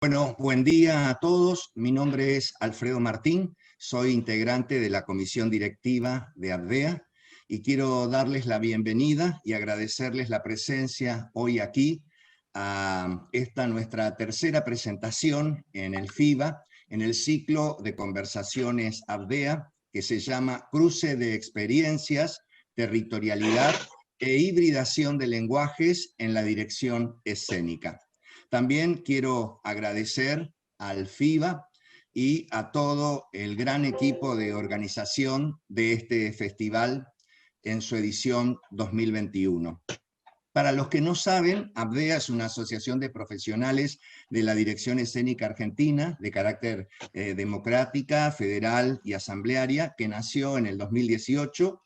Bueno, buen día a todos. Mi nombre es Alfredo Martín, soy integrante de la comisión directiva de ABDEA y quiero darles la bienvenida y agradecerles la presencia hoy aquí a esta nuestra tercera presentación en el FIBA, en el ciclo de conversaciones ABDEA, que se llama Cruce de Experiencias, Territorialidad e Hibridación de Lenguajes en la Dirección Escénica. También quiero agradecer al FIBA y a todo el gran equipo de organización de este festival en su edición 2021. Para los que no saben, ABDEA es una asociación de profesionales de la Dirección Escénica Argentina, de carácter democrática, federal y asamblearia, que nació en el 2018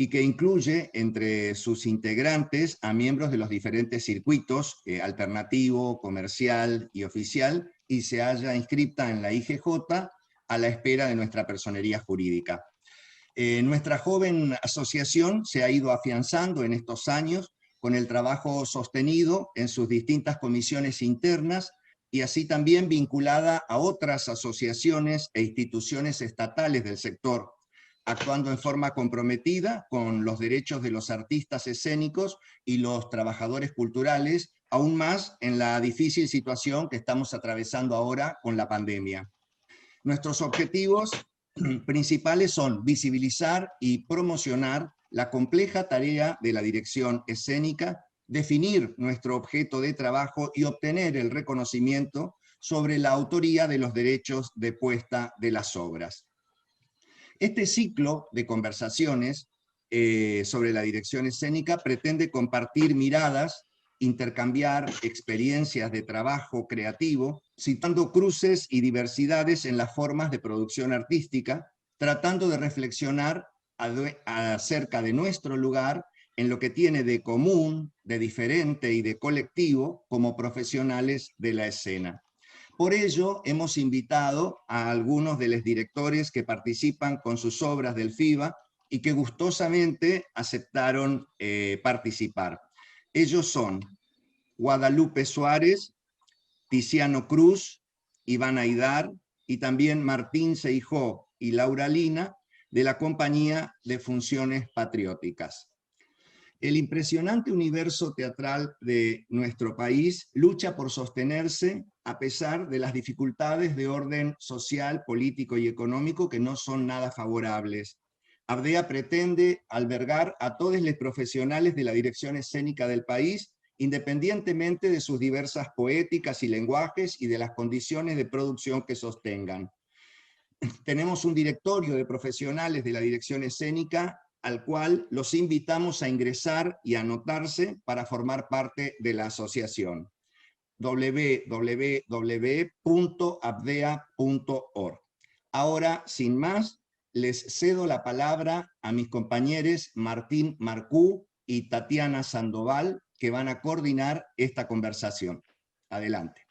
y que incluye entre sus integrantes a miembros de los diferentes circuitos, alternativo, comercial y oficial, y se halla inscripta en la IGJ a la espera de nuestra personería jurídica. Nuestra joven asociación se ha ido afianzando en estos años con el trabajo sostenido en sus distintas comisiones internas y así también vinculada a otras asociaciones e instituciones estatales del sector, actuando en forma comprometida con los derechos de los artistas escénicos y los trabajadores culturales, aún más en la difícil situación que estamos atravesando ahora con la pandemia. Nuestros objetivos principales son visibilizar y promocionar la compleja tarea de la dirección escénica, definir nuestro objeto de trabajo y obtener el reconocimiento sobre la autoría de los derechos de puesta de las obras. Este ciclo de conversaciones sobre la dirección escénica pretende compartir miradas, intercambiar experiencias de trabajo creativo, citando cruces y diversidades en las formas de producción artística, tratando de reflexionar acerca de nuestro lugar en lo que tiene de común, de diferente y de colectivo como profesionales de la escena. Por ello, hemos invitado a algunos de los directores que participan con sus obras del FIBA y que gustosamente aceptaron participar. Ellos son Guadalupe Suárez, Tiziano Cruz, Iván Aidar y también Martín Seijó y Laura Lina de la Compañía de Funciones Patrióticas. El impresionante universo teatral de nuestro país lucha por sostenerse a pesar de las dificultades de orden social, político y económico que no son nada favorables. ABDEA pretende albergar a todos los profesionales de la dirección escénica del país, independientemente de sus diversas poéticas y lenguajes y de las condiciones de producción que sostengan. Tenemos un directorio de profesionales de la dirección escénica al cual los invitamos a ingresar y anotarse para formar parte de la asociación. www.abdea.org. Ahora, sin más, les cedo la palabra a mis compañeros Martín Marcú y Tatiana Sandoval, que van a coordinar esta conversación. Adelante.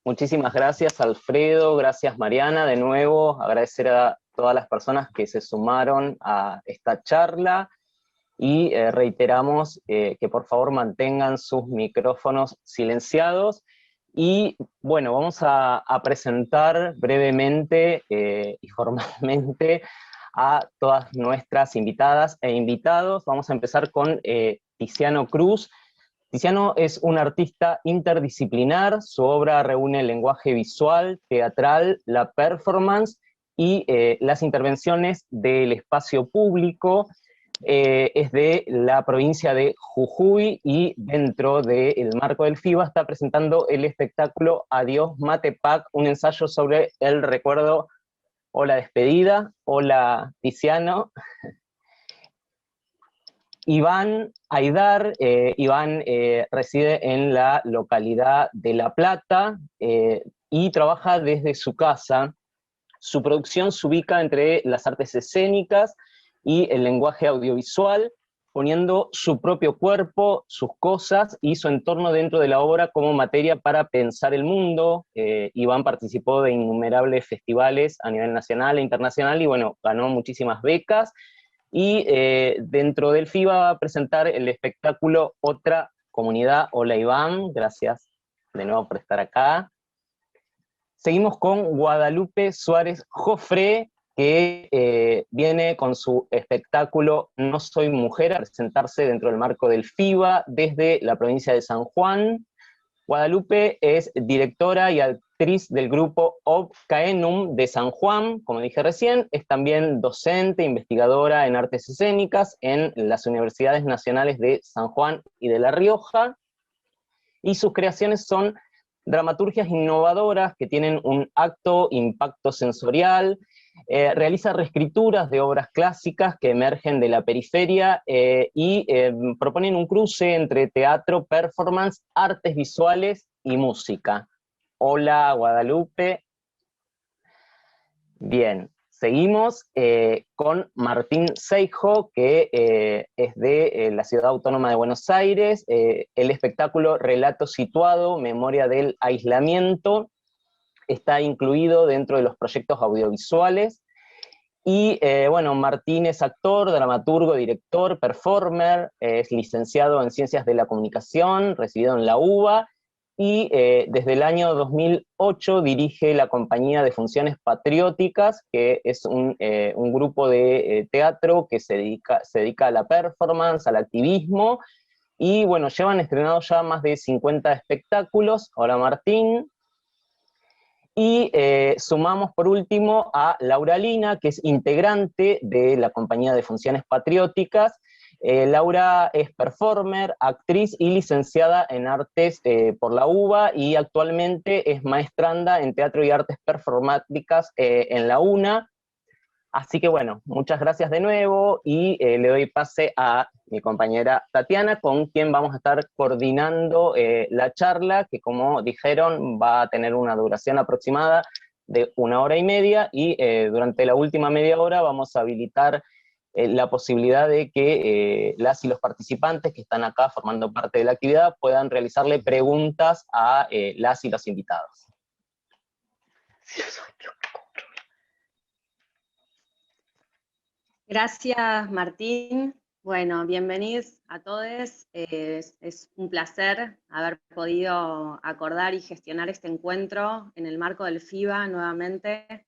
Muchísimas gracias, Alfredo, gracias, Mariana. De nuevo, agradecer a todas las personas que se sumaron a esta charla y reiteramos que por favor mantengan sus micrófonos silenciados. Y bueno, vamos a presentar brevemente y formalmente a todas nuestras invitadas e invitados. Vamos a empezar con Tiziano Cruz. Tiziano es un artista interdisciplinar, su obra reúne el lenguaje visual, teatral, la performance y las intervenciones del espacio público. Es de la provincia de Jujuy y dentro del marco del FIBA está presentando el espectáculo Adiós Matepac, un ensayo sobre el recuerdo o la despedida. Hola, Tiziano. Iván Aidar, Iván reside en la localidad de La Plata y trabaja desde su casa. Su producción se ubica entre las artes escénicas y el lenguaje audiovisual, poniendo su propio cuerpo, sus cosas y su entorno dentro de la obra como materia para pensar el mundo. Iván participó de innumerables festivales a nivel nacional e internacional y bueno, ganó muchísimas becas. Y dentro del FIBA va a presentar el espectáculo Otra Comunidad. Hola Iván, gracias de nuevo por estar acá. seguimos con Guadalupe Suárez Jofré, que viene con su espectáculo No Soy Mujer a presentarse dentro del marco del FIBA desde la provincia de San Juan. Guadalupe es directora y actriz del grupo Ob Caenum de San Juan, como dije recién, es también docente, investigadora en artes escénicas en las Universidades Nacionales de San Juan y de La Rioja, y sus creaciones son dramaturgias innovadoras que tienen un alto impacto sensorial, realiza reescrituras de obras clásicas que emergen de la periferia y proponen un cruce entre teatro, performance, artes visuales y música. Hola, Guadalupe. Bien, seguimos con Martín Seijo, que es de la Ciudad Autónoma de Buenos Aires, el espectáculo Relato Situado, Memoria del Aislamiento, está incluido dentro de los proyectos audiovisuales, y bueno, Martín es actor, dramaturgo, director, performer, es licenciado en Ciencias de la Comunicación, recibido en la UBA, y desde el año 2008 dirige la Compañía de Funciones Patrióticas, que es un grupo de teatro que se dedica a la performance, al activismo, y bueno, llevan estrenados ya más de 50 espectáculos. Hola Martín. Y sumamos por último a Laura Lina, que es integrante de la Compañía de Funciones Patrióticas. Laura es performer, actriz y licenciada en artes por la UBA, y actualmente es maestranda en teatro y artes performáticas en la UNA. Así que bueno, muchas gracias de nuevo, y le doy pase a mi compañera Tatiana, con quien vamos a estar coordinando la charla, que como dijeron va a tener una duración aproximada de 1 hora y media, y durante la última media hora vamos a habilitar la posibilidad de que las y los participantes que están acá formando parte de la actividad puedan realizarle preguntas a las y los invitados. Gracias, Martín. Bueno, bienvenidos a todos. Es un placer haber podido acordar y gestionar este encuentro en el marco del FIBA nuevamente.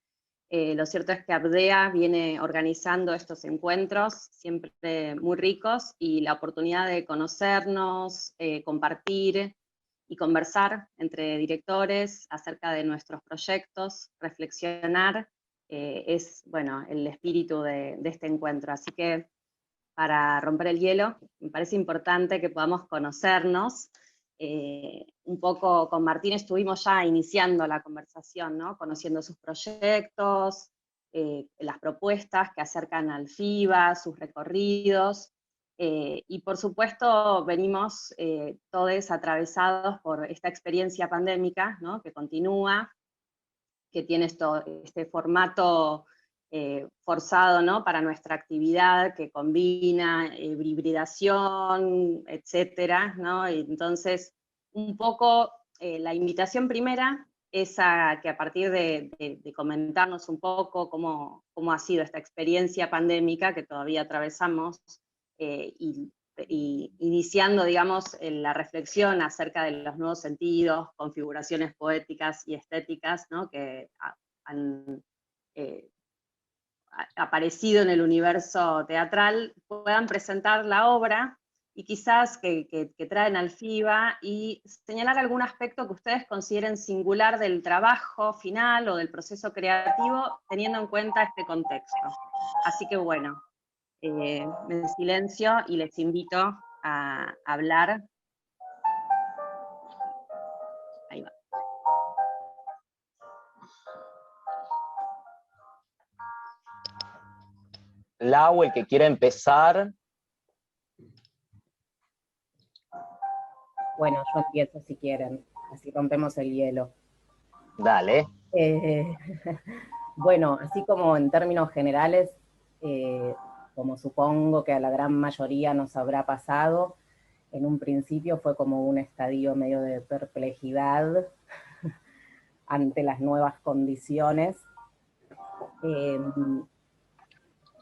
Lo cierto es que ABDEA viene organizando estos encuentros, siempre muy ricos, y la oportunidad de conocernos, compartir y conversar entre directores acerca de nuestros proyectos, reflexionar, es, bueno, el espíritu de este encuentro. Así que, para romper el hielo, me parece importante que podamos conocernos. Un poco con Martín estuvimos ya iniciando la conversación, ¿no? Conociendo sus proyectos, las propuestas que acercan al FIBA, sus recorridos, y por supuesto venimos todos atravesados por esta experiencia pandémica, ¿no? Que continúa, que tiene este formato forzado, ¿no? Para nuestra actividad, que combina hibridación, etcétera, ¿no? Y entonces, un poco la invitación primera es a que, a partir de comentarnos un poco cómo ha sido esta experiencia pandémica que todavía atravesamos, y iniciando, digamos, la reflexión acerca de los nuevos sentidos, configuraciones poéticas y estéticas, ¿no? Que han aparecido en el universo teatral, puedan presentar la obra, y quizás que traen al FIBA, y señalar algún aspecto que ustedes consideren singular del trabajo final o del proceso creativo, teniendo en cuenta este contexto. Así que bueno, me silencio y les invito a hablar. Ahí va. Lau, el que quiera empezar. Bueno, yo empiezo si quieren, así rompemos el hielo. Dale. Bueno, así como en términos generales, como supongo que a la gran mayoría nos habrá pasado, en un principio fue como un estadio medio de perplejidad ante las nuevas condiciones.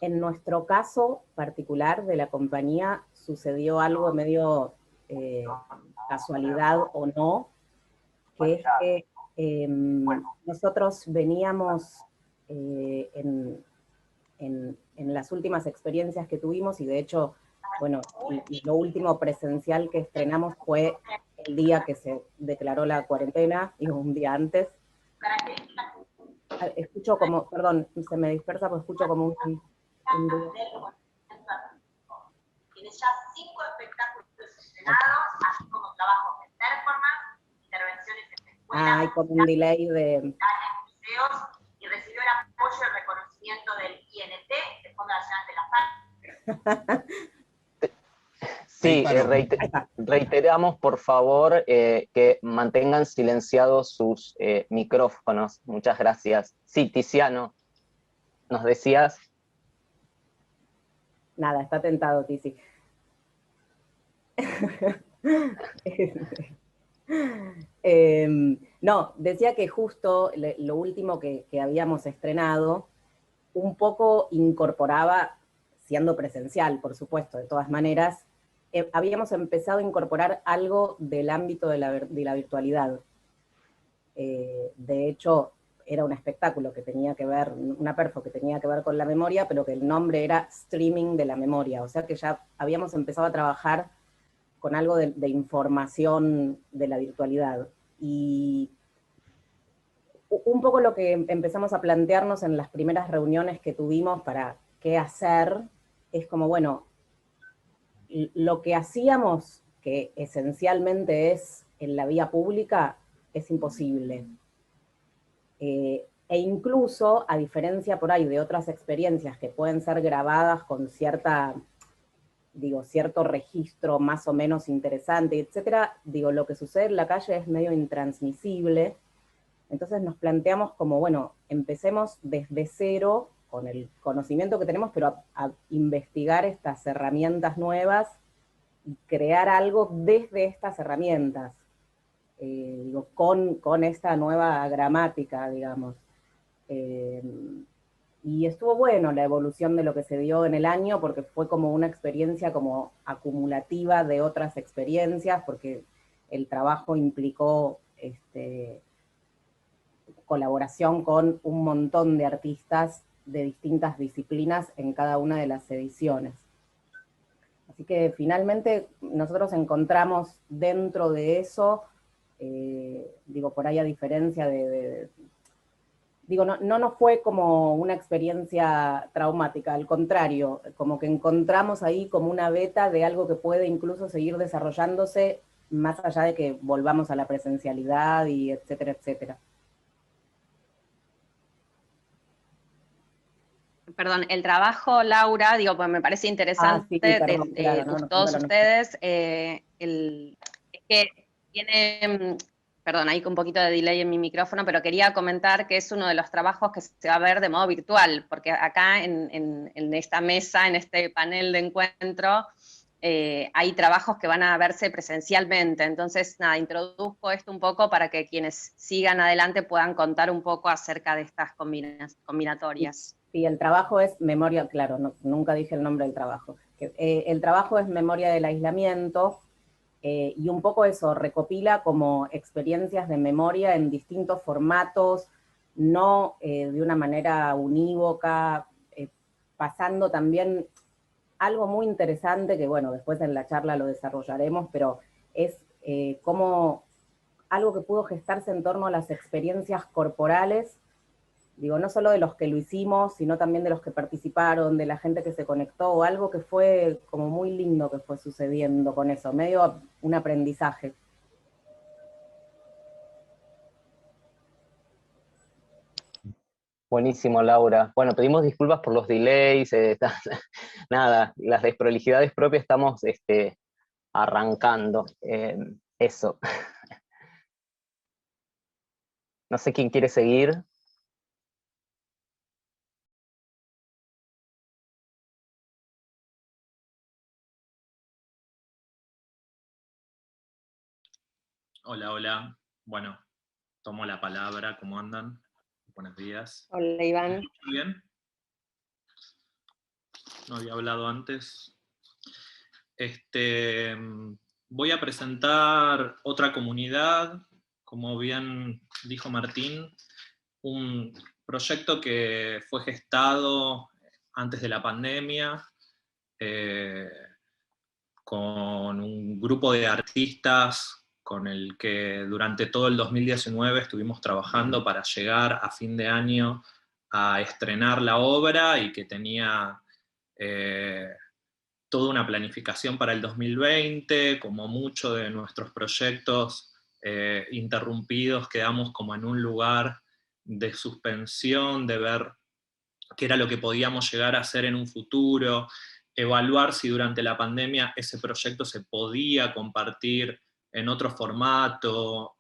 En nuestro caso particular de la compañía sucedió algo medio casualidad o no, que es que Nosotros veníamos en las últimas experiencias que tuvimos, y de hecho, bueno, y lo último presencial que estrenamos fue el día que se declaró la cuarentena, y un día antes. Escucho como, perdón, se me dispersa, porque escucho como un Tienes ya 5 espectáculos estrenados, así como trabajos de performance, intervenciones en escuelas, hay como un delay de museos, y recibió el apoyo y el reconocimiento del INT, del Fondo Nacional de la Paz. Sí, reiteramos, por favor, que mantengan silenciados sus micrófonos. Muchas gracias. Sí, Tiziano, ¿nos decías? Nada, está tentado, Tizi. No, decía que justo lo último que habíamos estrenado un poco incorporaba, siendo presencial, por supuesto, de todas maneras, habíamos empezado a incorporar algo del ámbito de la virtualidad. De hecho, era un espectáculo que tenía que ver, una perfo que tenía que ver con la memoria, pero que el nombre era Streaming de la Memoria, o sea que ya habíamos empezado a trabajar con algo de información de la virtualidad. Y un poco lo que empezamos a plantearnos en las primeras reuniones que tuvimos para qué hacer, es como, bueno, lo que hacíamos, que esencialmente es en la vía pública, es imposible. E incluso, a diferencia por ahí de otras experiencias que pueden ser grabadas con cierto registro más o menos interesante, etcétera, lo que sucede en la calle es medio intransmisible. Entonces nos planteamos como, bueno, empecemos desde cero, con el conocimiento que tenemos, pero a investigar estas herramientas nuevas y crear algo desde estas herramientas, con esta nueva gramática, digamos. Y estuvo bueno la evolución de lo que se dio en el año, porque fue como una experiencia como acumulativa de otras experiencias, porque el trabajo implicó colaboración con un montón de artistas de distintas disciplinas en cada una de las ediciones. Así que finalmente nosotros encontramos dentro de eso, por ahí a diferencia no nos fue como una experiencia traumática, al contrario, como que encontramos ahí como una beta de algo que puede incluso seguir desarrollándose más allá de que volvamos a la presencialidad y etcétera, etcétera. Perdón, el trabajo, Laura, pues me parece interesante perdón, claro, todos ustedes, es que tiene, perdón, hay un poquito de delay en mi micrófono, pero quería comentar que es uno de los trabajos que se va a ver de modo virtual, porque acá en esta mesa, en este panel de encuentro, hay trabajos que van a verse presencialmente. Entonces, nada, introduzco esto un poco para que quienes sigan adelante puedan contar un poco acerca de estas combinatorias. Sí, el trabajo es memoria, claro, nunca dije el nombre del trabajo. El trabajo es memoria del aislamiento, y un poco eso, recopila como experiencias de memoria en distintos formatos, no de una manera unívoca, pasando también algo muy interesante, que bueno, después en la charla lo desarrollaremos, pero es como algo que pudo gestarse en torno a las experiencias corporales, no solo de los que lo hicimos, sino también de los que participaron, de la gente que se conectó, o algo que fue como muy lindo que fue sucediendo con eso, medio un aprendizaje. Buenísimo, Laura. Bueno, pedimos disculpas por los delays, nada, las desprolijidades propias, estamos arrancando. Eso. No sé quién quiere seguir. Hola, hola. Bueno, tomo la palabra. ¿Cómo andan? Buenos días. Hola, Iván. ¿Muy bien? No había hablado antes. Voy a presentar otra comunidad como bien dijo Martín, un proyecto que fue gestado antes de la pandemia, con un grupo de artistas con el que durante todo el 2019 estuvimos trabajando para llegar a fin de año a estrenar la obra, y que tenía toda una planificación para el 2020, como muchos de nuestros proyectos interrumpidos, quedamos como en un lugar de suspensión, de ver qué era lo que podíamos llegar a hacer en un futuro, evaluar si durante la pandemia ese proyecto se podía compartir en otro formato.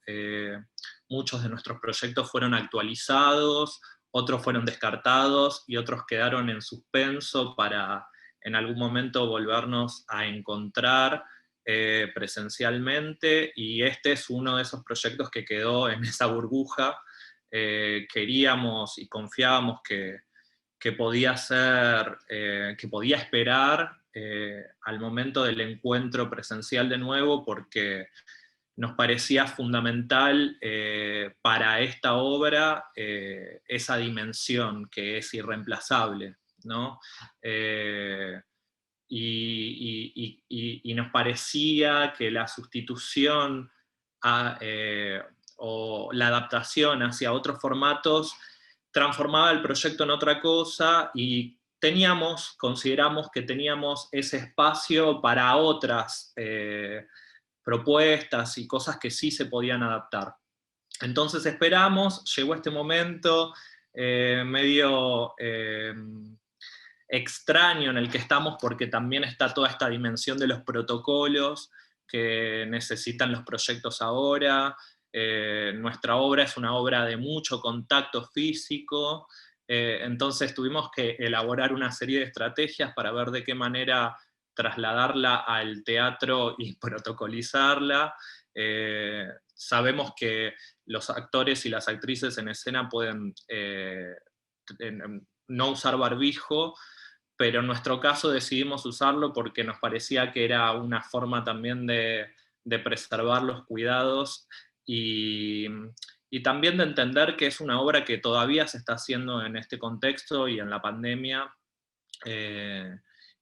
Muchos de nuestros proyectos fueron actualizados, otros fueron descartados y otros quedaron en suspenso para en algún momento volvernos a encontrar presencialmente, y este es uno de esos proyectos que quedó en esa burbuja. Queríamos y confiábamos que podía ser, que podía esperar al momento del encuentro presencial de nuevo, porque nos parecía fundamental para esta obra esa dimensión que es irreemplazable, ¿no? Y nos parecía que la sustitución o la adaptación hacia otros formatos transformaba el proyecto en otra cosa, y consideramos que teníamos ese espacio para otras propuestas y cosas que sí se podían adaptar. Entonces esperamos, llegó este momento medio extraño en el que estamos, porque también está toda esta dimensión de los protocolos que necesitan los proyectos ahora. Nuestra obra es una obra de mucho contacto físico, entonces tuvimos que elaborar una serie de estrategias para ver de qué manera trasladarla al teatro y protocolizarla. Sabemos que los actores y las actrices en escena pueden no usar barbijo, pero en nuestro caso decidimos usarlo porque nos parecía que era una forma también de preservar los cuidados y también de entender que es una obra que todavía se está haciendo en este contexto y en la pandemia,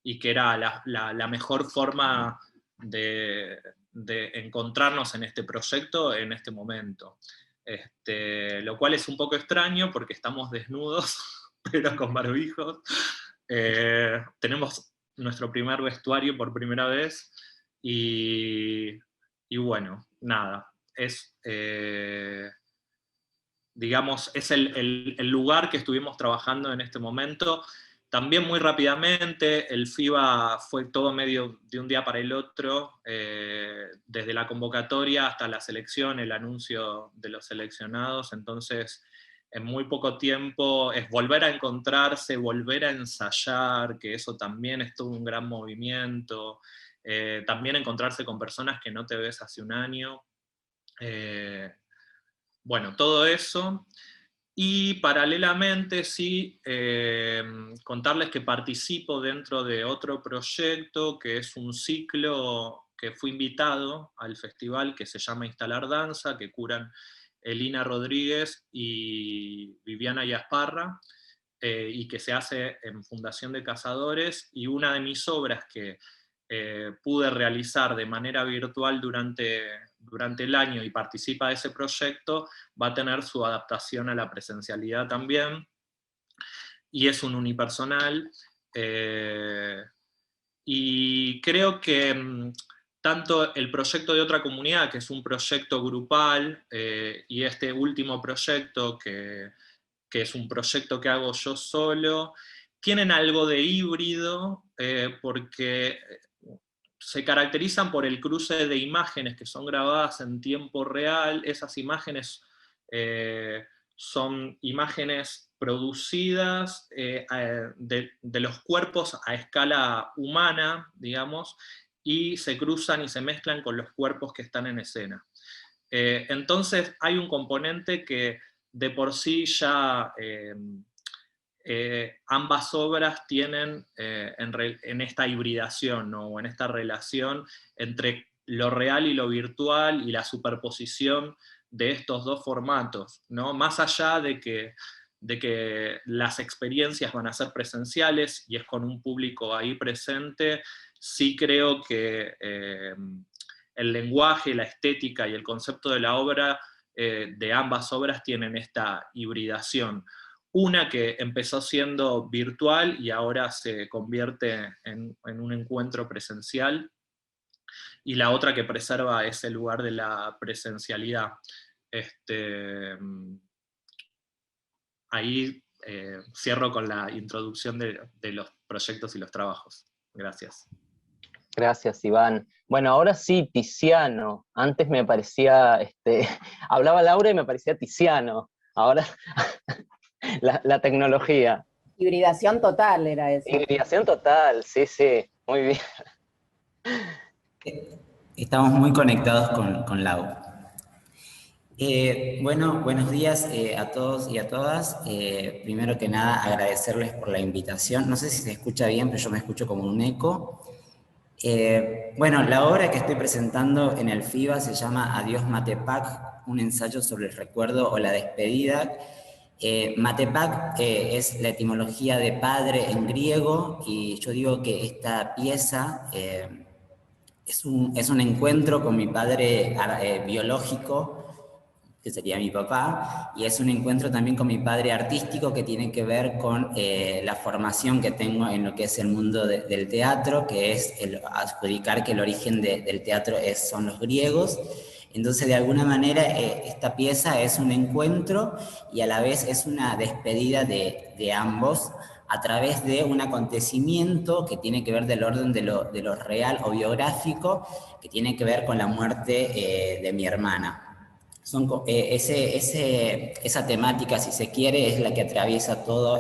y que era la mejor forma de encontrarnos en este proyecto en este momento. Lo cual es un poco extraño porque estamos desnudos, pero con barbijos. Tenemos nuestro primer vestuario por primera vez, y bueno, nada, es, digamos, es el lugar que estuvimos trabajando en este momento. También muy rápidamente, el FIBA fue todo medio de un día para el otro, desde la convocatoria hasta la selección, el anuncio de los seleccionados, entonces en muy poco tiempo es volver a encontrarse, volver a ensayar, que eso también es todo un gran movimiento, también encontrarse con personas que no te ves hace un año, bueno, todo eso. Y paralelamente, sí, contarles que participo dentro de otro proyecto, que es un ciclo que fui invitado al festival, que se llama Instalar Danza, que curan Elina Rodríguez y Viviana Yasparra, y que se hace en Fundación de Cazadores, y una de mis obras que pude realizar de manera virtual durante el año y participa de ese proyecto, va a tener su adaptación a la presencialidad también, y es un unipersonal, y creo que tanto el proyecto de Otra Comunidad, que es un proyecto grupal, y este último proyecto, que es un proyecto que hago yo solo, tienen algo de híbrido, porque se caracterizan por el cruce de imágenes que son grabadas en tiempo real. Esas imágenes son imágenes producidas de los cuerpos a escala humana, digamos, y se cruzan y se mezclan con los cuerpos que están en escena. Entonces hay un componente que de por sí ya ambas obras tienen en esta hibridación, ¿no? O en esta relación entre lo real y lo virtual, y la superposición de estos dos formatos, ¿no? Más allá de que las experiencias van a ser presenciales y es con un público ahí presente, sí creo que el lenguaje, la estética y el concepto de la obra, de ambas obras, tienen esta hibridación. Una que empezó siendo virtual y ahora se convierte en un encuentro presencial, y la otra que preserva ese lugar de la presencialidad. Ahí cierro con la introducción de los proyectos y los trabajos. Gracias. Gracias, Iván. Bueno, ahora sí, Tiziano. Antes me parecía, hablaba Laura y me parecía Tiziano. Ahora, la tecnología. Hibridación total era eso. Hibridación total, sí, sí, muy bien. Estamos muy conectados con Lau. Bueno, buenos días a todos y a todas. Primero que nada, agradecerles por la invitación. No sé si se escucha bien, pero yo me escucho como un eco. Bueno, la obra que estoy presentando en el FIBA se llama Adiós Matepac, un ensayo sobre el recuerdo o la despedida. Matepac es la etimología de padre en griego, y yo digo que esta pieza es un encuentro con mi padre biológico, que sería mi papá, y es un encuentro también con mi padre artístico, que tiene que ver con la formación que tengo en lo que es el mundo del teatro, que es adjudicar que el origen del teatro son los griegos. Entonces, de alguna manera, esta pieza es un encuentro y a la vez es una despedida de ambos, a través de un acontecimiento que tiene que ver del orden de lo real o biográfico, que tiene que ver con la muerte de mi hermana. Esa temática, si se quiere, es la que atraviesa todo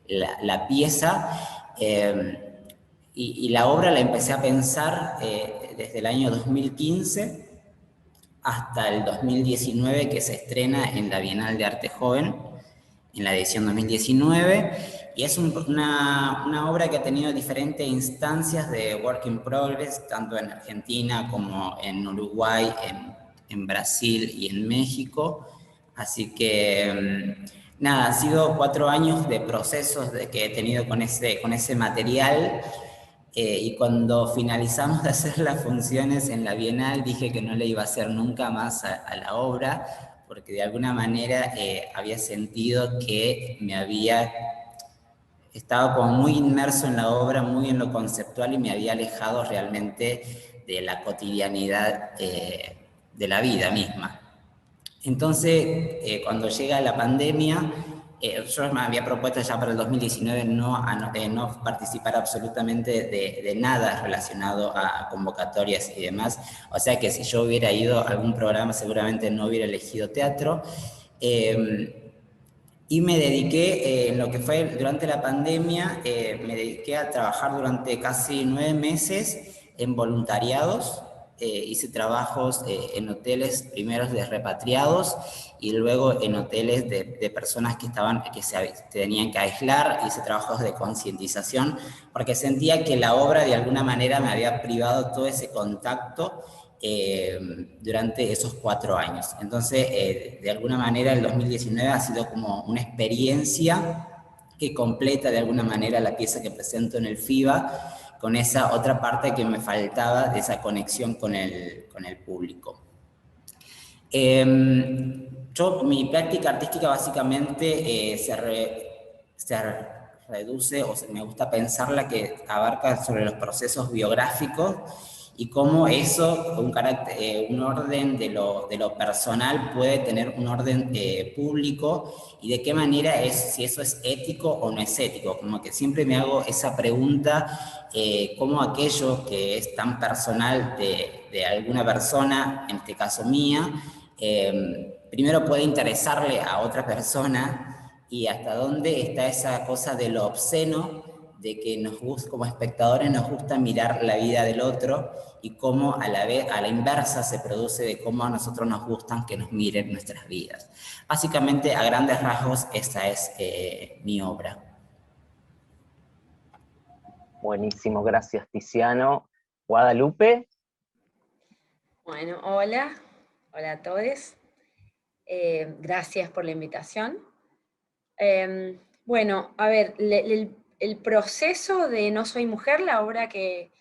la pieza, y la obra la empecé a pensar desde el año 2015 hasta el 2019, que se estrena en la Bienal de Arte Joven, en la edición 2019, y es una obra que ha tenido diferentes instancias de work in progress, tanto en Argentina como en Uruguay, en Brasil y en México. Así que, nada, han sido 4 años de procesos que he tenido con ese material, y cuando finalizamos de hacer las funciones en la Bienal dije que no le iba a hacer nunca más a la obra, porque de alguna manera había sentido que me había estado como muy inmerso en la obra, muy en lo conceptual, y me había alejado realmente de la cotidianidad de la vida misma. Entonces, cuando llega la pandemia, yo me había propuesto ya para el 2019 no participar absolutamente de nada relacionado a convocatorias y demás. O sea que si yo hubiera ido a algún programa, seguramente no hubiera elegido teatro. Y me dediqué, en lo que fue durante la pandemia, me dediqué a trabajar durante casi 9 meses en voluntariados. Hice trabajos en hoteles, primero de repatriados y luego en hoteles de personas que se tenían que aislar. Hice trabajos de concientización porque sentía que la obra de alguna manera me había privado todo ese contacto durante esos 4 años. Entonces, de alguna manera, el 2019 ha sido como una experiencia que completa de alguna manera la pieza que presento en el FIBA, con esa otra parte que me faltaba de esa conexión con el público. Mi práctica artística básicamente se reduce, o me gusta pensarla, que abarca sobre los procesos biográficos y cómo eso, un orden de lo personal puede tener un orden público, y de qué manera si eso es ético o no es ético. Como que siempre me hago esa pregunta, cómo aquello que es tan personal de alguna persona, en este caso mía, primero puede interesarle a otra persona, y hasta dónde está esa cosa de lo obsceno, de que como espectadores nos gusta mirar la vida del otro, y cómo a la inversa se produce de cómo a nosotros nos gustan que nos miren nuestras vidas. Básicamente, a grandes rasgos, esa es mi obra. Buenísimo, gracias, Tiziano. Guadalupe. Bueno, hola. Hola a todos. Gracias por la invitación. Bueno, a ver, el proceso de No Soy Mujer, la obra que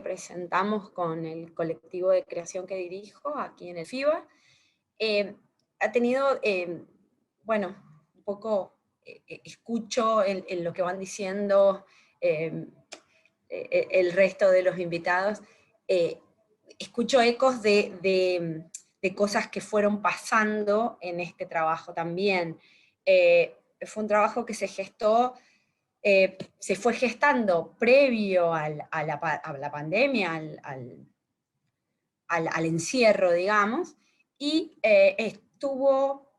presentamos con el colectivo de creación que dirijo aquí en el FIBA, ha tenido, bueno, un poco escucho en lo que van diciendo el resto de los invitados, escucho ecos de cosas que fueron pasando en este trabajo también. Fue un trabajo que se gestó, se fue gestando previo a la pandemia, al encierro, digamos, y estuvo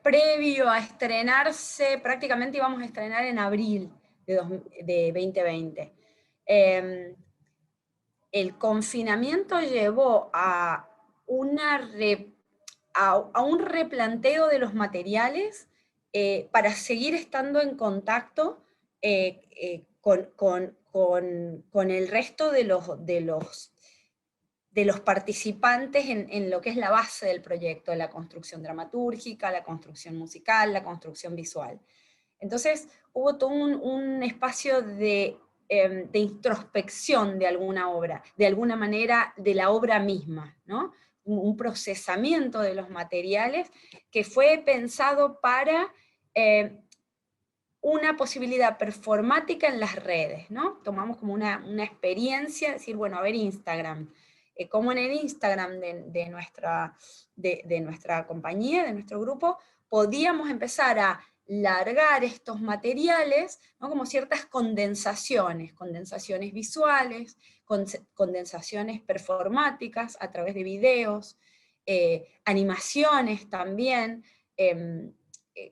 previo a estrenarse, prácticamente íbamos a estrenar en abril de 2020. El confinamiento llevó a un replanteo de los materiales para seguir estando en contacto con el resto de los participantes en lo que es la base del proyecto, la construcción dramatúrgica, la construcción musical, la construcción visual. Entonces hubo todo un espacio de introspección de alguna obra, de alguna manera de la obra misma, ¿no? Un procesamiento de los materiales que fue pensado para una posibilidad performática en las redes, ¿no? Tomamos como una experiencia, decir, bueno, a ver Instagram, como en el Instagram de nuestra compañía, de nuestro grupo, podíamos empezar a largar estos materiales, ¿no? Como ciertas condensaciones visuales, condensaciones performáticas a través de videos, animaciones también,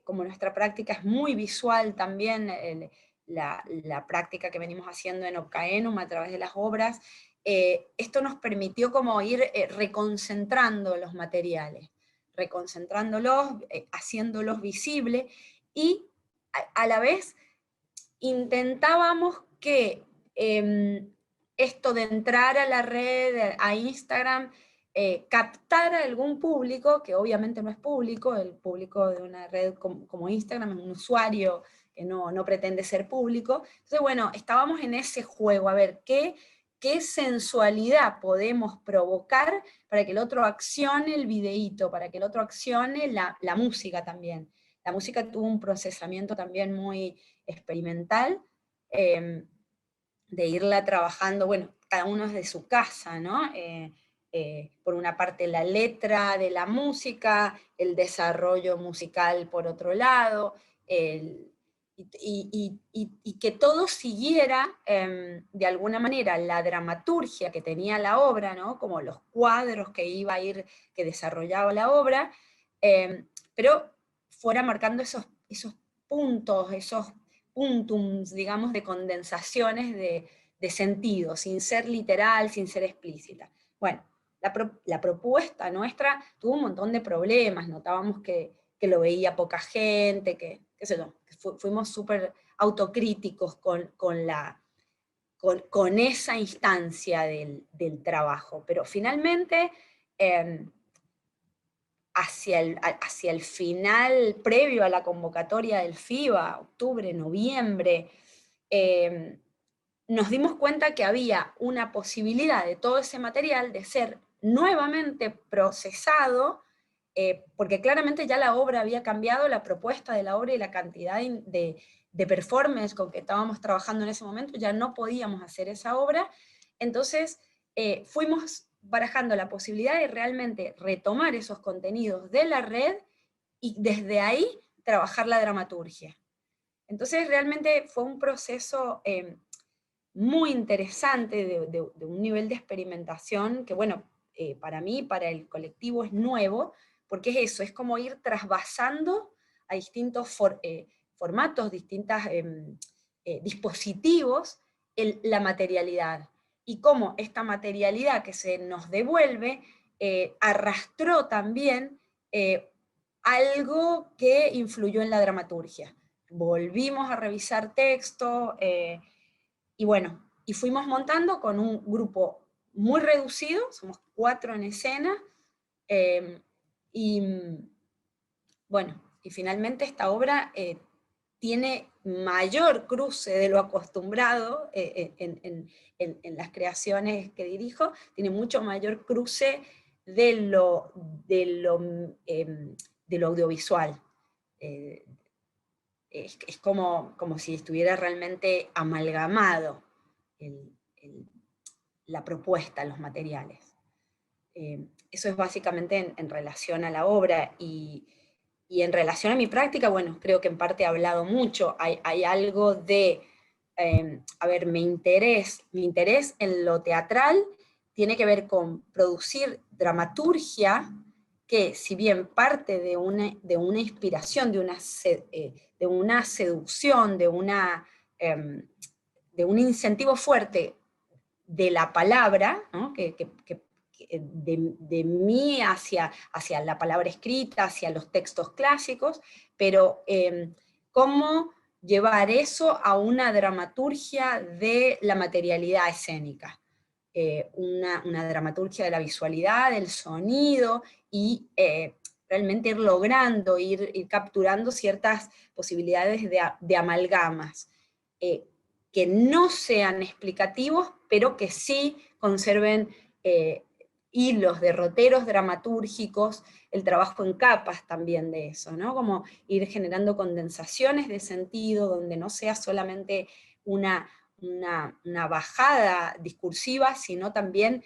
como nuestra práctica es muy visual también, la práctica que venimos haciendo en Opcaenum a través de las obras, esto nos permitió como ir reconcentrando los materiales, reconcentrándolos, haciéndolos visibles, y a la vez intentábamos que esto de entrar a la red, a Instagram, captar a algún público, que obviamente no es público, el público de una red como Instagram es un usuario que no pretende ser público. Entonces, bueno, estábamos en ese juego, a ver qué sensualidad podemos provocar para que el otro accione el videíto, para que el otro accione la música también. La música tuvo un procesamiento también muy experimental, de irla trabajando, bueno, cada uno desde su casa, ¿no? Por una parte la letra de la música, el desarrollo musical por otro lado, y que todo siguiera de alguna manera la dramaturgia que tenía la obra, ¿no? Como los cuadros que desarrollaba la obra, pero fuera marcando esos puntos, esos puntums, digamos, de condensaciones de sentido, sin ser literal, sin ser explícita. Bueno, la propuesta nuestra tuvo un montón de problemas, notábamos que lo veía poca gente, qué sé yo, fuimos súper autocríticos con esa instancia del trabajo, pero finalmente hacia el final, previo a la convocatoria del FIBA, octubre, noviembre, nos dimos cuenta que había una posibilidad de todo ese material de ser nuevamente procesado, porque claramente ya la obra había cambiado, la propuesta de la obra y la cantidad de performance con que estábamos trabajando en ese momento, ya no podíamos hacer esa obra. Entonces fuimos barajando la posibilidad de realmente retomar esos contenidos de la red y desde ahí trabajar la dramaturgia. Entonces realmente fue un proceso muy interesante de un nivel de experimentación que, bueno, para mí, para el colectivo es nuevo, porque es eso, es como ir trasvasando a distintos formatos, distintos dispositivos, la materialidad. Y cómo esta materialidad que se nos devuelve arrastró también algo que influyó en la dramaturgia. Volvimos a revisar texto, y bueno, y fuimos montando con un grupo muy reducido, somos 4 en escena, y bueno, y finalmente esta obra tiene mayor cruce de lo acostumbrado en las creaciones que dirijo, tiene mucho mayor cruce de lo audiovisual. Es como si estuviera realmente amalgamado la propuesta, los materiales. Eso es básicamente en relación a la obra, y en relación a mi práctica, bueno, creo que en parte he hablado mucho, hay algo de, mi interés en lo teatral tiene que ver con producir dramaturgia que, si bien parte de una inspiración, de una seducción, de un incentivo fuerte de la palabra, ¿no? De mí hacia la palabra escrita, hacia los textos clásicos, pero cómo llevar eso a una dramaturgia de la materialidad escénica, una dramaturgia de la visualidad, del sonido, y realmente ir logrando, ir capturando ciertas posibilidades de amalgamas, que no sean explicativos, pero que sí conserven hilos, derroteros dramatúrgicos, el trabajo en capas también de eso, ¿no? Como ir generando condensaciones de sentido, donde no sea solamente una bajada discursiva, sino también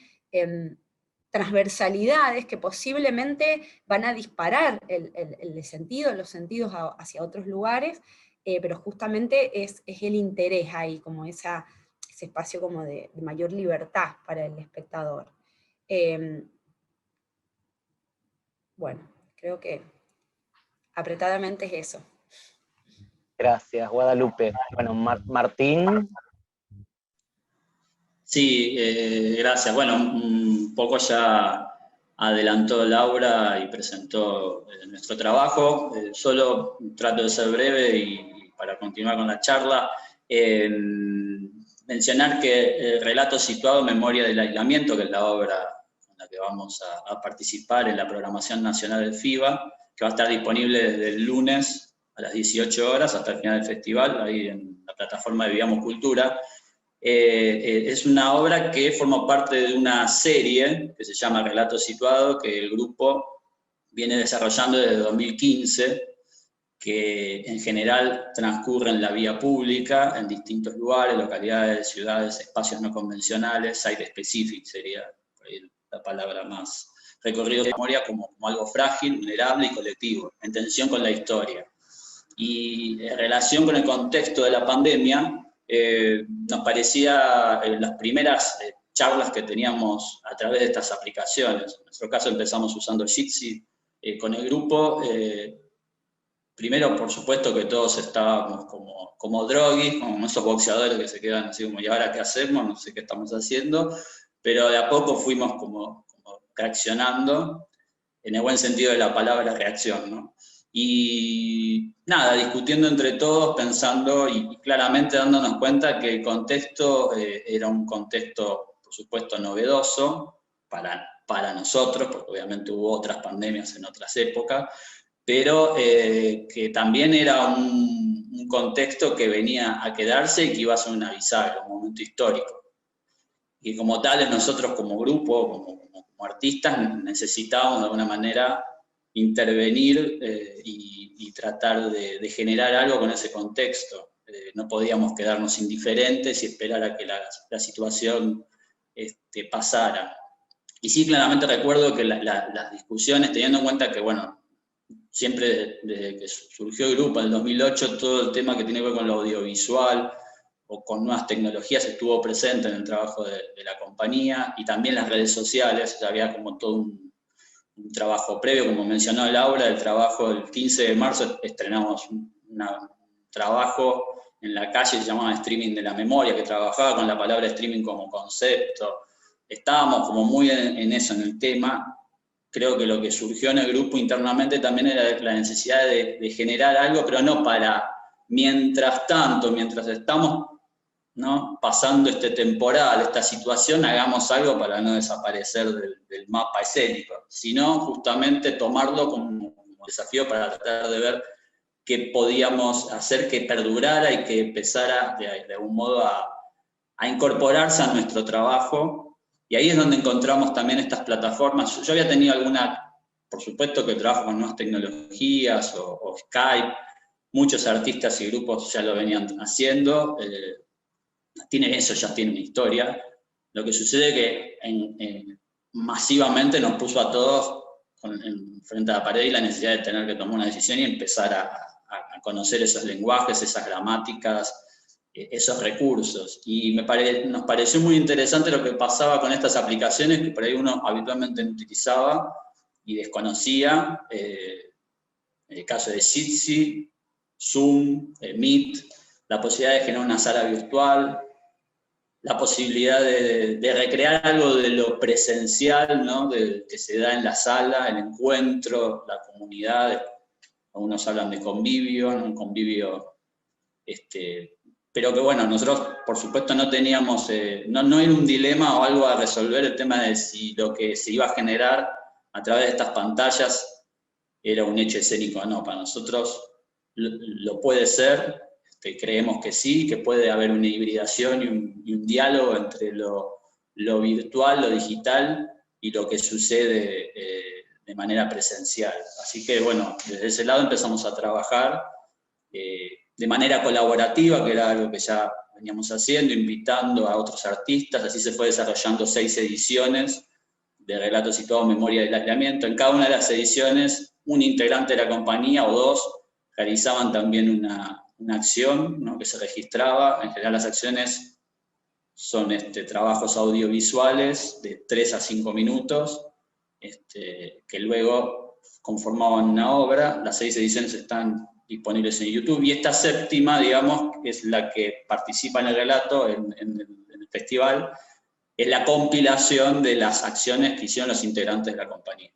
transversalidades que posiblemente van a disparar el sentido, los sentidos hacia otros lugares, pero justamente es el interés ahí, como ese espacio como de mayor libertad para el espectador. Bueno, creo que apretadamente es eso. Gracias, Guadalupe. Bueno, Martín. Sí, gracias. Bueno, un poco ya adelantó Laura y presentó nuestro trabajo. Solo trato de ser breve y para continuar con la charla, mencionar que Relatos Situados en Memoria del Aislamiento, que es la obra en la que vamos a participar en la programación nacional del FIBA, que va a estar disponible desde el lunes a las 18 horas hasta el final del festival, ahí en la plataforma de Vivíamos Cultura. Es una obra que forma parte de una serie que se llama Relatos Situados, que el grupo viene desarrollando desde 2015, que en general transcurre en la vía pública, en distintos lugares, localidades, ciudades, espacios no convencionales, site specific sería la palabra más, recorrido de memoria como algo frágil, vulnerable y colectivo, en tensión con la historia. Y en relación con el contexto de la pandemia, nos parecía las primeras charlas que teníamos a través de estas aplicaciones. En nuestro caso empezamos usando Jitsi con el grupo. Primero, por supuesto que todos estábamos como droguis, como esos boxeadores que se quedan así como, ¿y ahora qué hacemos? No sé qué estamos haciendo. Pero de a poco fuimos como reaccionando, en el buen sentido de la palabra reacción, ¿no? Y nada, discutiendo entre todos, pensando y claramente dándonos cuenta que el contexto era un contexto, por supuesto, novedoso para nosotros, porque obviamente hubo otras pandemias en otras épocas, pero que también era un contexto que venía a quedarse y que iba a ser una bisagra, un momento histórico. Y como tales, nosotros como grupo, como artistas, necesitábamos de alguna manera intervenir y tratar de generar algo con ese contexto. No podíamos quedarnos indiferentes y esperar a que la situación pasara. Y sí, claramente recuerdo que las discusiones, teniendo en cuenta que, bueno, siempre desde que surgió el grupo en el 2008, todo el tema que tiene que ver con lo audiovisual o con nuevas tecnologías estuvo presente en el trabajo de la compañía, y también las redes sociales, había como todo un trabajo previo, como mencionó Laura, el trabajo del 15 de marzo estrenamos un trabajo en la calle, se llamaba Streaming de la Memoria, que trabajaba con la palabra streaming como concepto. Estábamos como muy en eso, en el tema. Creo que lo que surgió en el grupo internamente también era la necesidad de generar algo, pero no para, mientras tanto, mientras estamos ¿no? Pasando este temporal, esta situación, hagamos algo para no desaparecer del mapa escénico, sino justamente tomarlo como desafío para tratar de ver qué podíamos hacer que perdurara y que empezara de algún modo a incorporarse a nuestro trabajo. Y ahí es donde encontramos también estas plataformas. Yo había tenido por supuesto que trabajo con nuevas tecnologías o Skype, muchos artistas y grupos ya lo venían haciendo, eso ya tiene una historia. Lo que sucede es que masivamente nos puso a todos frente a la pared y la necesidad de tener que tomar una decisión y empezar a conocer esos lenguajes, esas gramáticas, esos recursos. Y nos pareció muy interesante lo que pasaba con estas aplicaciones que por ahí uno habitualmente no utilizaba y desconocía. El caso de Jitsi, Zoom, Meet, la posibilidad de generar una sala virtual, la posibilidad de recrear algo de lo presencial, ¿no? Que se da en la sala, el encuentro, la comunidad. Algunos hablan de convivio, ¿no? Un convivio, pero que bueno, nosotros por supuesto no teníamos, no era un dilema o algo a resolver el tema de si lo que se iba a generar a través de estas pantallas era un hecho escénico o no. Para nosotros lo puede ser. Creemos que sí, que puede haber una hibridación y un diálogo entre lo virtual, lo digital y lo que sucede de manera presencial. Así que bueno, desde ese lado empezamos a trabajar de manera colaborativa, que era algo que ya veníamos haciendo, invitando a otros artistas. Así se fue desarrollando 6 ediciones de Relato Situado, Memoria del Aislamiento. En cada una de las ediciones, un integrante de la compañía o 2 realizaban también una acción, ¿no? Que se registraba. En general las acciones son trabajos audiovisuales de 3 a 5 minutos, que luego conformaban una obra. Las 6 ediciones están disponibles en YouTube, y esta 7ª, digamos, es la que participa en el relato, en el festival, es la compilación de las acciones que hicieron los integrantes de la compañía.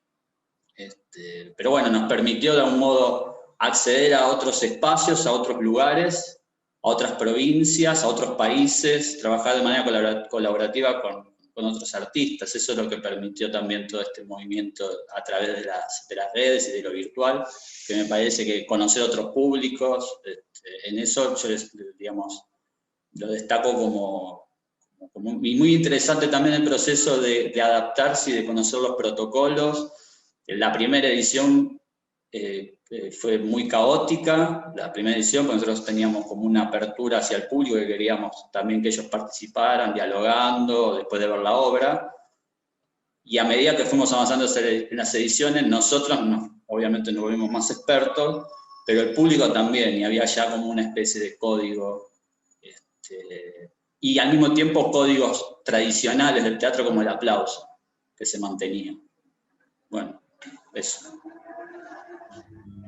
Pero bueno, nos permitió de algún modo acceder a otros espacios, a otros lugares, a otras provincias, a otros países, trabajar de manera colaborativa con otros artistas. Eso es lo que permitió también todo este movimiento a través de las redes y de lo virtual, que me parece que conocer otros públicos, en eso yo, digamos, lo destaco como muy interesante también el proceso de adaptarse y de conocer los protocolos. La primera edición fue muy caótica, la primera edición, porque nosotros teníamos como una apertura hacia el público, que queríamos también que ellos participaran, dialogando, después de ver la obra. Y a medida que fuimos avanzando en las ediciones, nosotros obviamente nos volvimos más expertos, pero el público también, y había ya como una especie de código, y al mismo tiempo códigos tradicionales del teatro, como el aplauso, que se mantenía. Bueno, eso.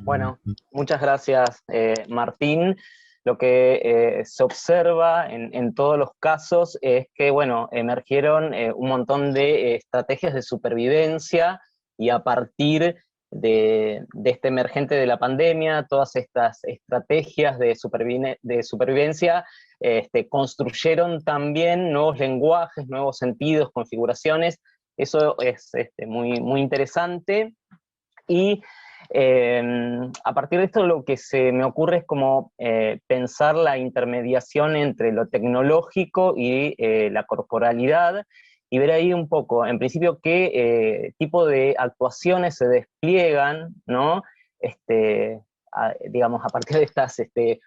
Bueno, muchas gracias, Martín. Lo que se observa en todos los casos es que, bueno, emergieron un montón de estrategias de supervivencia, y a partir de este emergente de la pandemia, todas estas estrategias de supervivencia construyeron también nuevos lenguajes, nuevos sentidos, configuraciones. Eso es muy interesante. Y a partir de esto lo que se me ocurre es como pensar la intermediación entre lo tecnológico y la corporalidad, y ver ahí un poco, en principio, qué tipo de actuaciones se despliegan, ¿no? Digamos, a partir de estas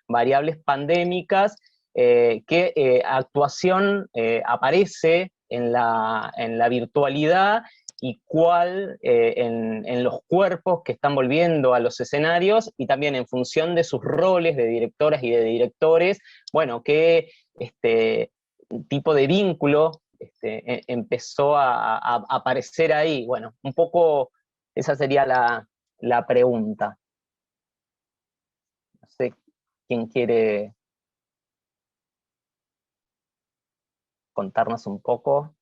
variables pandémicas, qué actuación aparece en la virtualidad, y cuál en los cuerpos que están volviendo a los escenarios, y también en función de sus roles de directoras y de directores, bueno, qué tipo de vínculo empezó a aparecer ahí. Bueno, un poco esa sería la pregunta. No sé quién quiere contarnos un poco.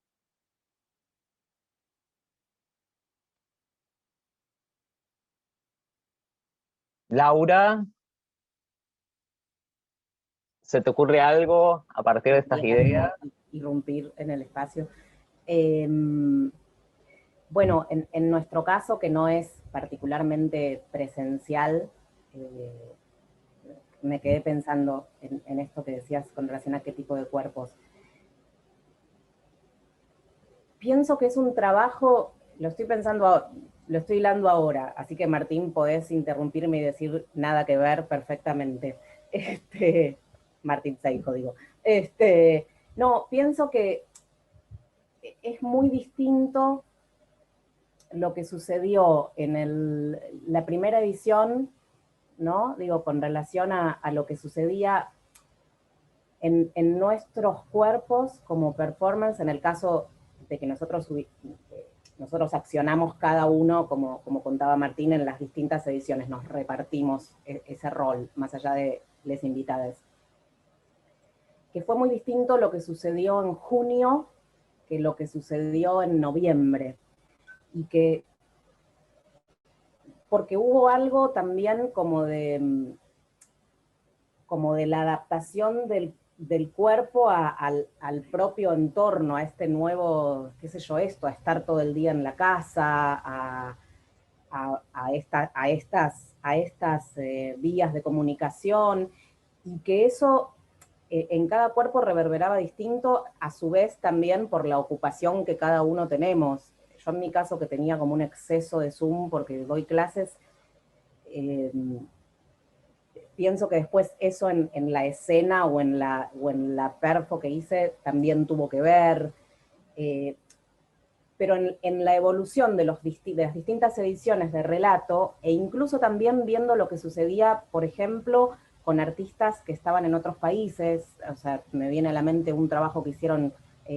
Laura, ¿Se te ocurre algo a partir de estas ideas? Irrumpir en el espacio. Bueno, en nuestro caso, que no es particularmente presencial, me quedé pensando en esto que decías con relación a qué tipo de cuerpos. Pienso que es un trabajo, lo estoy hilando ahora, así que Martín, podés interrumpirme y decir nada que ver perfectamente. Martín Seijo, digo. No, pienso que es muy distinto lo que sucedió en la primera edición, ¿no? Digo, con relación a lo que sucedía en nuestros cuerpos como performance, en el caso de que nosotros accionamos cada uno, como contaba Martín, en las distintas ediciones, nos repartimos ese rol, más allá de les invitadas. Que fue muy distinto lo que sucedió en junio que lo que sucedió en noviembre. Y que, porque hubo algo también como de la adaptación del cuerpo al propio entorno, a este nuevo, qué sé yo, a estar todo el día en la casa, a estas vías de comunicación, y que eso en cada cuerpo reverberaba distinto, a su vez también por la ocupación que cada uno tenemos. Yo en mi caso, que tenía como un exceso de Zoom porque doy clases, pienso que después eso en la escena o en la perfo que hice también tuvo que ver, pero en la evolución de las distintas ediciones de relato, e incluso también viendo lo que sucedía, por ejemplo, con artistas que estaban en otros países. O sea, me viene a la mente un trabajo que hicieron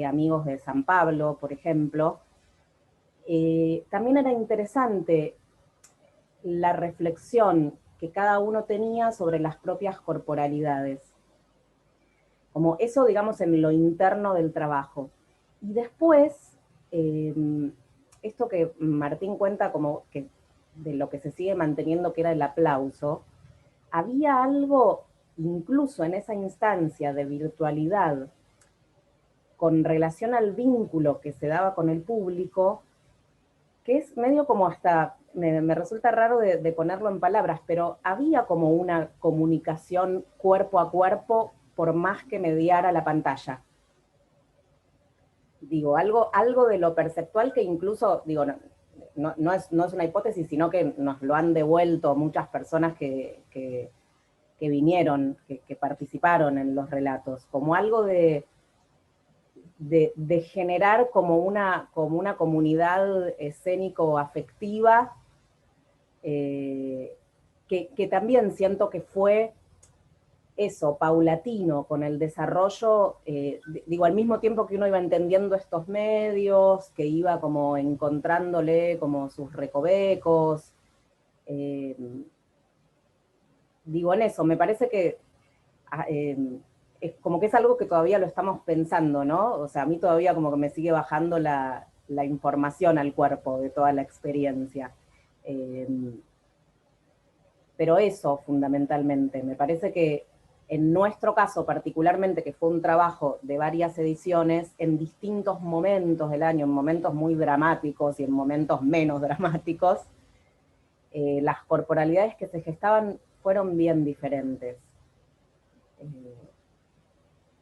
amigos de San Pablo, por ejemplo. También era interesante la reflexión que cada uno tenía sobre las propias corporalidades. Como eso, digamos, en lo interno del trabajo. Y después, esto que Martín cuenta como que de lo que se sigue manteniendo, que era el aplauso, había algo, incluso en esa instancia de virtualidad, con relación al vínculo que se daba con el público, que es medio como hasta, me resulta raro de ponerlo en palabras, pero había como una comunicación cuerpo a cuerpo, por más que mediara la pantalla. Digo, algo de lo perceptual que incluso, digo, no es una hipótesis, sino que nos lo han devuelto muchas personas que vinieron, que participaron en los relatos, como algo de generar como una comunidad escénico-afectiva, que también siento que fue eso, paulatino, con el desarrollo, digo, al mismo tiempo que uno iba entendiendo estos medios, que iba como encontrándole como sus recovecos, digo, en eso, me parece que es como que es algo que todavía lo estamos pensando, ¿no? O sea, a mí todavía como que me sigue bajando la información al cuerpo de toda la experiencia. Pero eso, fundamentalmente, me parece que en nuestro caso particularmente, que fue un trabajo de varias ediciones, en distintos momentos del año, en momentos muy dramáticos y en momentos menos dramáticos, las corporalidades que se gestaban fueron bien diferentes.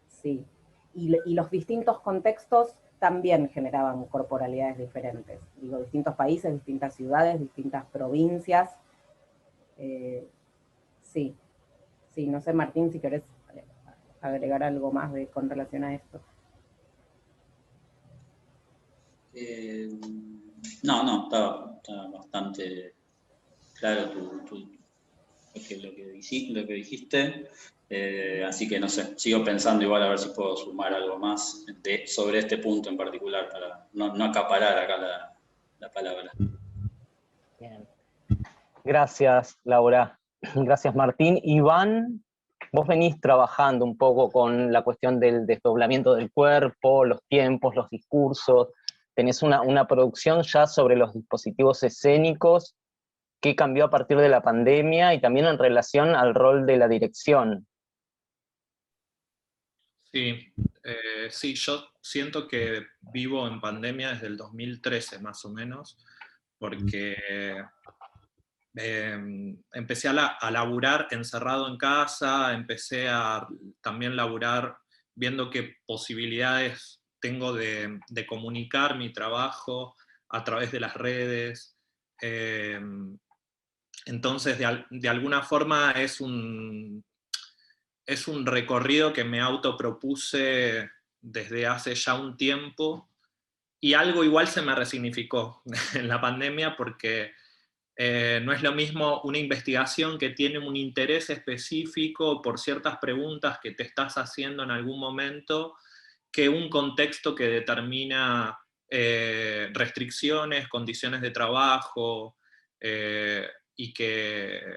Sí, y los distintos contextos también generaban corporalidades diferentes. Digo, distintos países, distintas ciudades, distintas provincias. Sí, no sé, Martín, si querés agregar algo más con relación a esto. No, está bastante claro lo que dijiste. Así que no sé, sigo pensando igual a ver si puedo sumar algo más sobre este punto en particular, para no acaparar acá la palabra. Bien. Gracias, Laura. Gracias, Martín. Iván, vos venís trabajando un poco con la cuestión del desdoblamiento del cuerpo, los tiempos, los discursos. Tenés una producción ya sobre los dispositivos escénicos, qué cambió a partir de la pandemia y también en relación al rol de la dirección. Sí, sí, yo siento que vivo en pandemia desde el 2013 más o menos, porque empecé a laburar encerrado en casa, empecé a también laburar viendo qué posibilidades tengo de comunicar mi trabajo a través de las redes. Entonces, de alguna forma es un recorrido que me autopropuse desde hace ya un tiempo, y algo igual se me resignificó en la pandemia, porque no es lo mismo una investigación que tiene un interés específico por ciertas preguntas que te estás haciendo en algún momento, que un contexto que determina restricciones, condiciones de trabajo, y que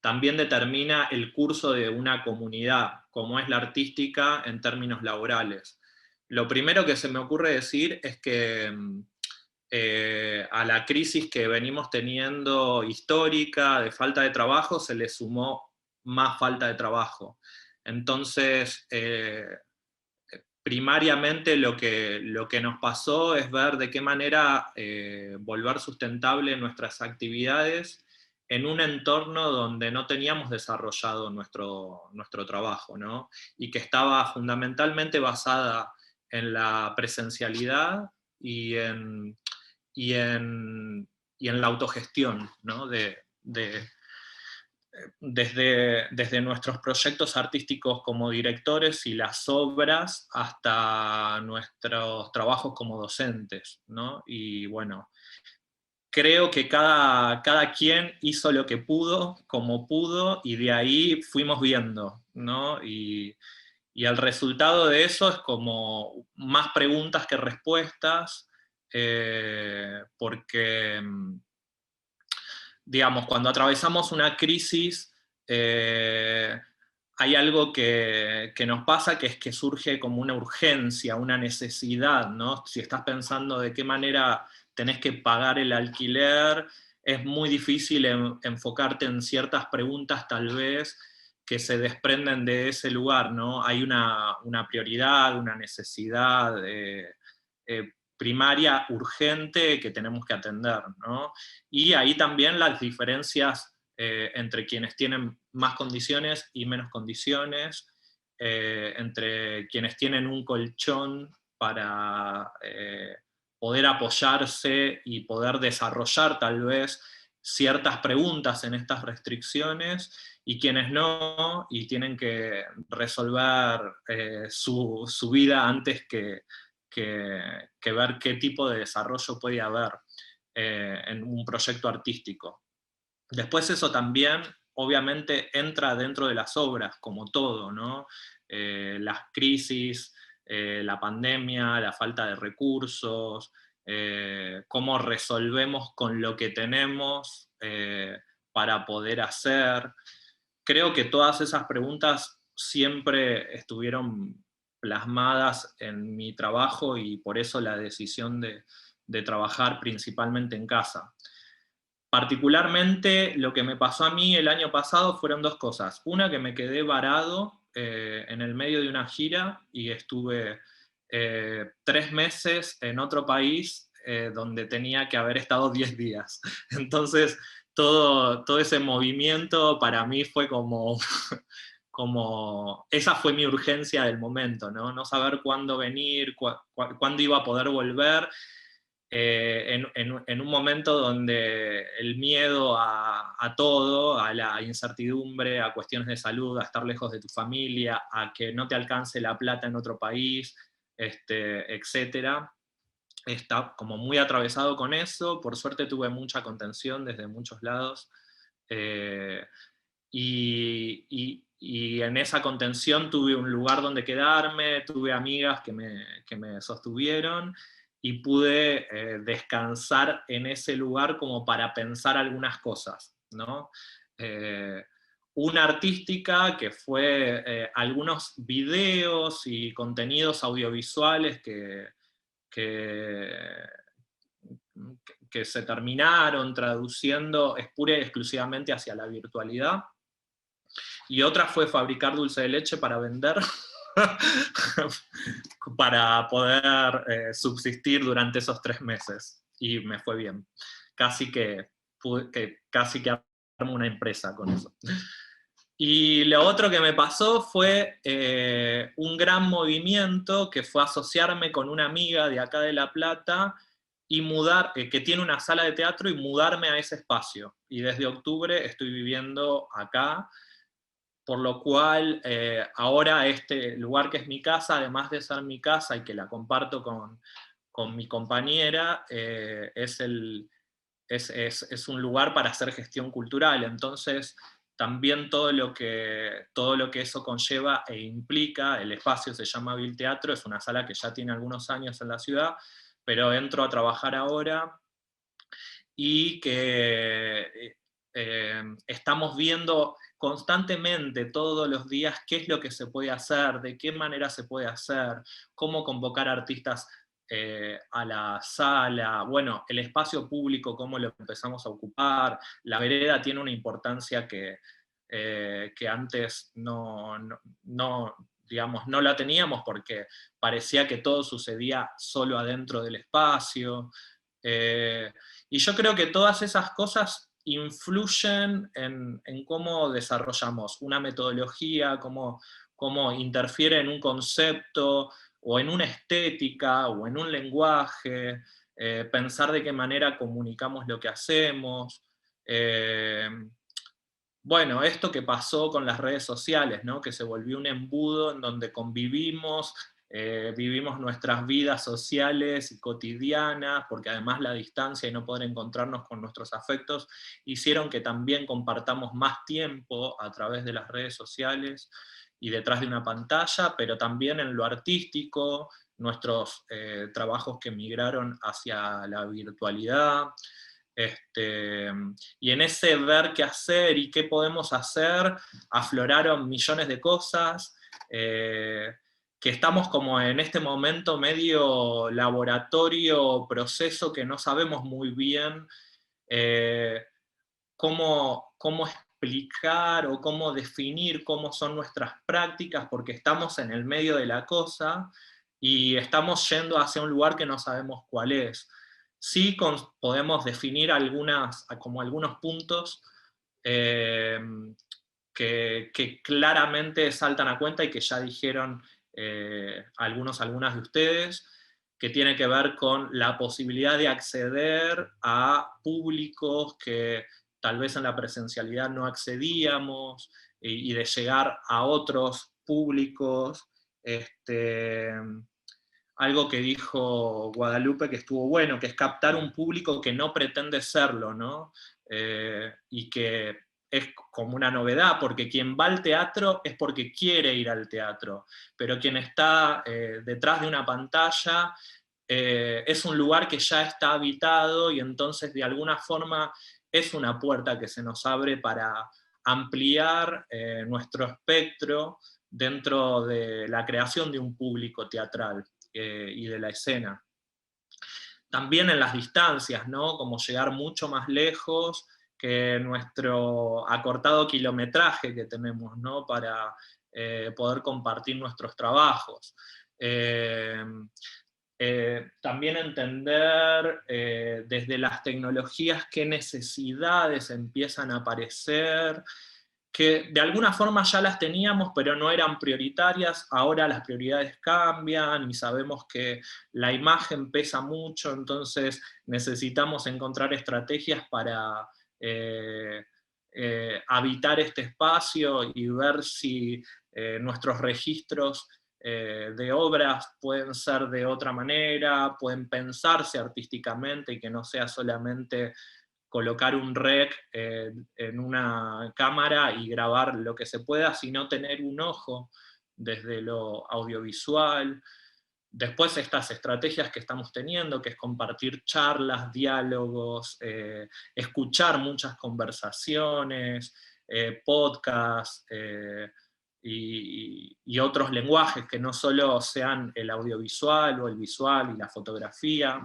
también determina el curso de una comunidad, como es la artística en términos laborales. Lo primero que se me ocurre decir es que a la crisis que venimos teniendo histórica de falta de trabajo se le sumó más falta de trabajo. Entonces, primariamente lo que nos pasó es ver de qué manera volver sustentable nuestras actividades en un entorno donde no teníamos desarrollado nuestro trabajo, ¿no? Y que estaba fundamentalmente basada en la presencialidad y en la autogestión, ¿no? Desde nuestros proyectos artísticos como directores y las obras hasta nuestros trabajos como docentes, ¿no? Y bueno, creo que cada quien hizo lo que pudo, como pudo, y de ahí fuimos viendo, ¿no? Y el resultado de eso es como más preguntas que respuestas, porque, digamos, cuando atravesamos una crisis, hay algo que nos pasa, que es que surge como una urgencia, una necesidad, ¿no? Si estás pensando de qué manera tenés que pagar el alquiler, es muy difícil enfocarte en ciertas preguntas tal vez que se desprenden de ese lugar, ¿no? Hay una prioridad, una necesidad primaria, urgente, que tenemos que atender, ¿no? Y ahí también las diferencias entre quienes tienen más condiciones y menos condiciones, entre quienes tienen un colchón para poder apoyarse y poder desarrollar tal vez ciertas preguntas en estas restricciones, y quienes no, y tienen que resolver su vida antes que ver qué tipo de desarrollo puede haber en un proyecto artístico. Después eso también, obviamente, entra dentro de las obras, como todo, ¿no? Las crisis, la pandemia, la falta de recursos, cómo resolvemos con lo que tenemos para poder hacer. Creo que todas esas preguntas siempre estuvieron plasmadas en mi trabajo, y por eso la decisión de trabajar principalmente en casa. Particularmente lo que me pasó a mí el año pasado fueron dos cosas. Una, que me quedé varado en el medio de una gira y estuve 3 meses en otro país donde tenía que haber estado 10 días. Entonces, todo ese movimiento para mí fue como, esa fue mi urgencia del momento, ¿no? No saber cuándo venir, cuándo iba a poder volver. En un momento donde el miedo a todo, a la incertidumbre, a cuestiones de salud, a estar lejos de tu familia, a que no te alcance la plata en otro país, etcétera, está como muy atravesado con eso. Por suerte tuve mucha contención desde muchos lados, y en esa contención tuve un lugar donde quedarme, tuve amigas que me sostuvieron, y pude descansar en ese lugar como para pensar algunas cosas, ¿no? Una artística que fue algunos videos y contenidos audiovisuales que se terminaron traduciendo es pura y exclusivamente hacia la virtualidad. y otra fue fabricar dulce de leche para vender, para poder subsistir durante esos 3 meses, y me fue bien. Casi que armo una empresa con eso. Y lo otro que me pasó fue un gran movimiento que fue asociarme con una amiga de acá de La Plata y que tiene una sala de teatro, y mudarme a ese espacio. Y desde octubre estoy viviendo acá, por lo cual ahora este lugar que es mi casa, además de ser mi casa y que la comparto con mi compañera, es un lugar para hacer gestión cultural. Entonces también todo lo que eso conlleva e implica. El espacio se llama Vil Teatro, es una sala que ya tiene algunos años en la ciudad, pero entro a trabajar ahora, y que estamos viendo constantemente, todos los días, qué es lo que se puede hacer, de qué manera se puede hacer, cómo convocar artistas a la sala, bueno, el espacio público, cómo lo empezamos a ocupar. La vereda tiene una importancia que antes digamos, no la teníamos, porque parecía que todo sucedía solo adentro del espacio. Y yo creo que todas esas cosas influyen en cómo desarrollamos una metodología, cómo interfiere en un concepto, o en una estética, o en un lenguaje, pensar de qué manera comunicamos lo que hacemos. Bueno, esto que pasó con las redes sociales, ¿no? Que se volvió un embudo en donde convivimos, vivimos nuestras vidas sociales y cotidianas, porque además la distancia y no poder encontrarnos con nuestros afectos hicieron que también compartamos más tiempo a través de las redes sociales y detrás de una pantalla, pero también en lo artístico, nuestros trabajos que migraron hacia la virtualidad. Y en ese ver qué hacer y qué podemos hacer, afloraron millones de cosas, que estamos como en este momento medio laboratorio, proceso, que no sabemos muy bien cómo explicar o cómo definir cómo son nuestras prácticas, porque estamos en el medio de la cosa y estamos yendo hacia un lugar que no sabemos cuál es. Sí podemos definir algunos puntos que claramente saltan a cuenta y que ya dijeron algunas de ustedes, que tiene que ver con la posibilidad de acceder a públicos que tal vez en la presencialidad no accedíamos, y de llegar a otros públicos. Algo que dijo Guadalupe que estuvo bueno, que es captar un público que no pretende serlo, ¿no? Y que es como una novedad, porque quien va al teatro es porque quiere ir al teatro, pero quien está detrás de una pantalla es un lugar que ya está habitado, y entonces de alguna forma es una puerta que se nos abre para ampliar nuestro espectro dentro de la creación de un público teatral y de la escena. También en las distancias, ¿no? Como llegar mucho más lejos que nuestro acortado kilometraje que tenemos, ¿no? Para poder compartir nuestros trabajos. También entender desde las tecnologías qué necesidades empiezan a aparecer, que de alguna forma ya las teníamos, pero no eran prioritarias. Ahora las prioridades cambian y sabemos que la imagen pesa mucho, entonces necesitamos encontrar estrategias para habitar este espacio y ver si nuestros registros de obras pueden ser de otra manera, pueden pensarse artísticamente y que no sea solamente colocar un rec en una cámara y grabar lo que se pueda, sino tener un ojo desde lo audiovisual. Después estas estrategias que estamos teniendo, que es compartir charlas, diálogos, escuchar muchas conversaciones, podcasts, y otros lenguajes que no solo sean el audiovisual o el visual y la fotografía.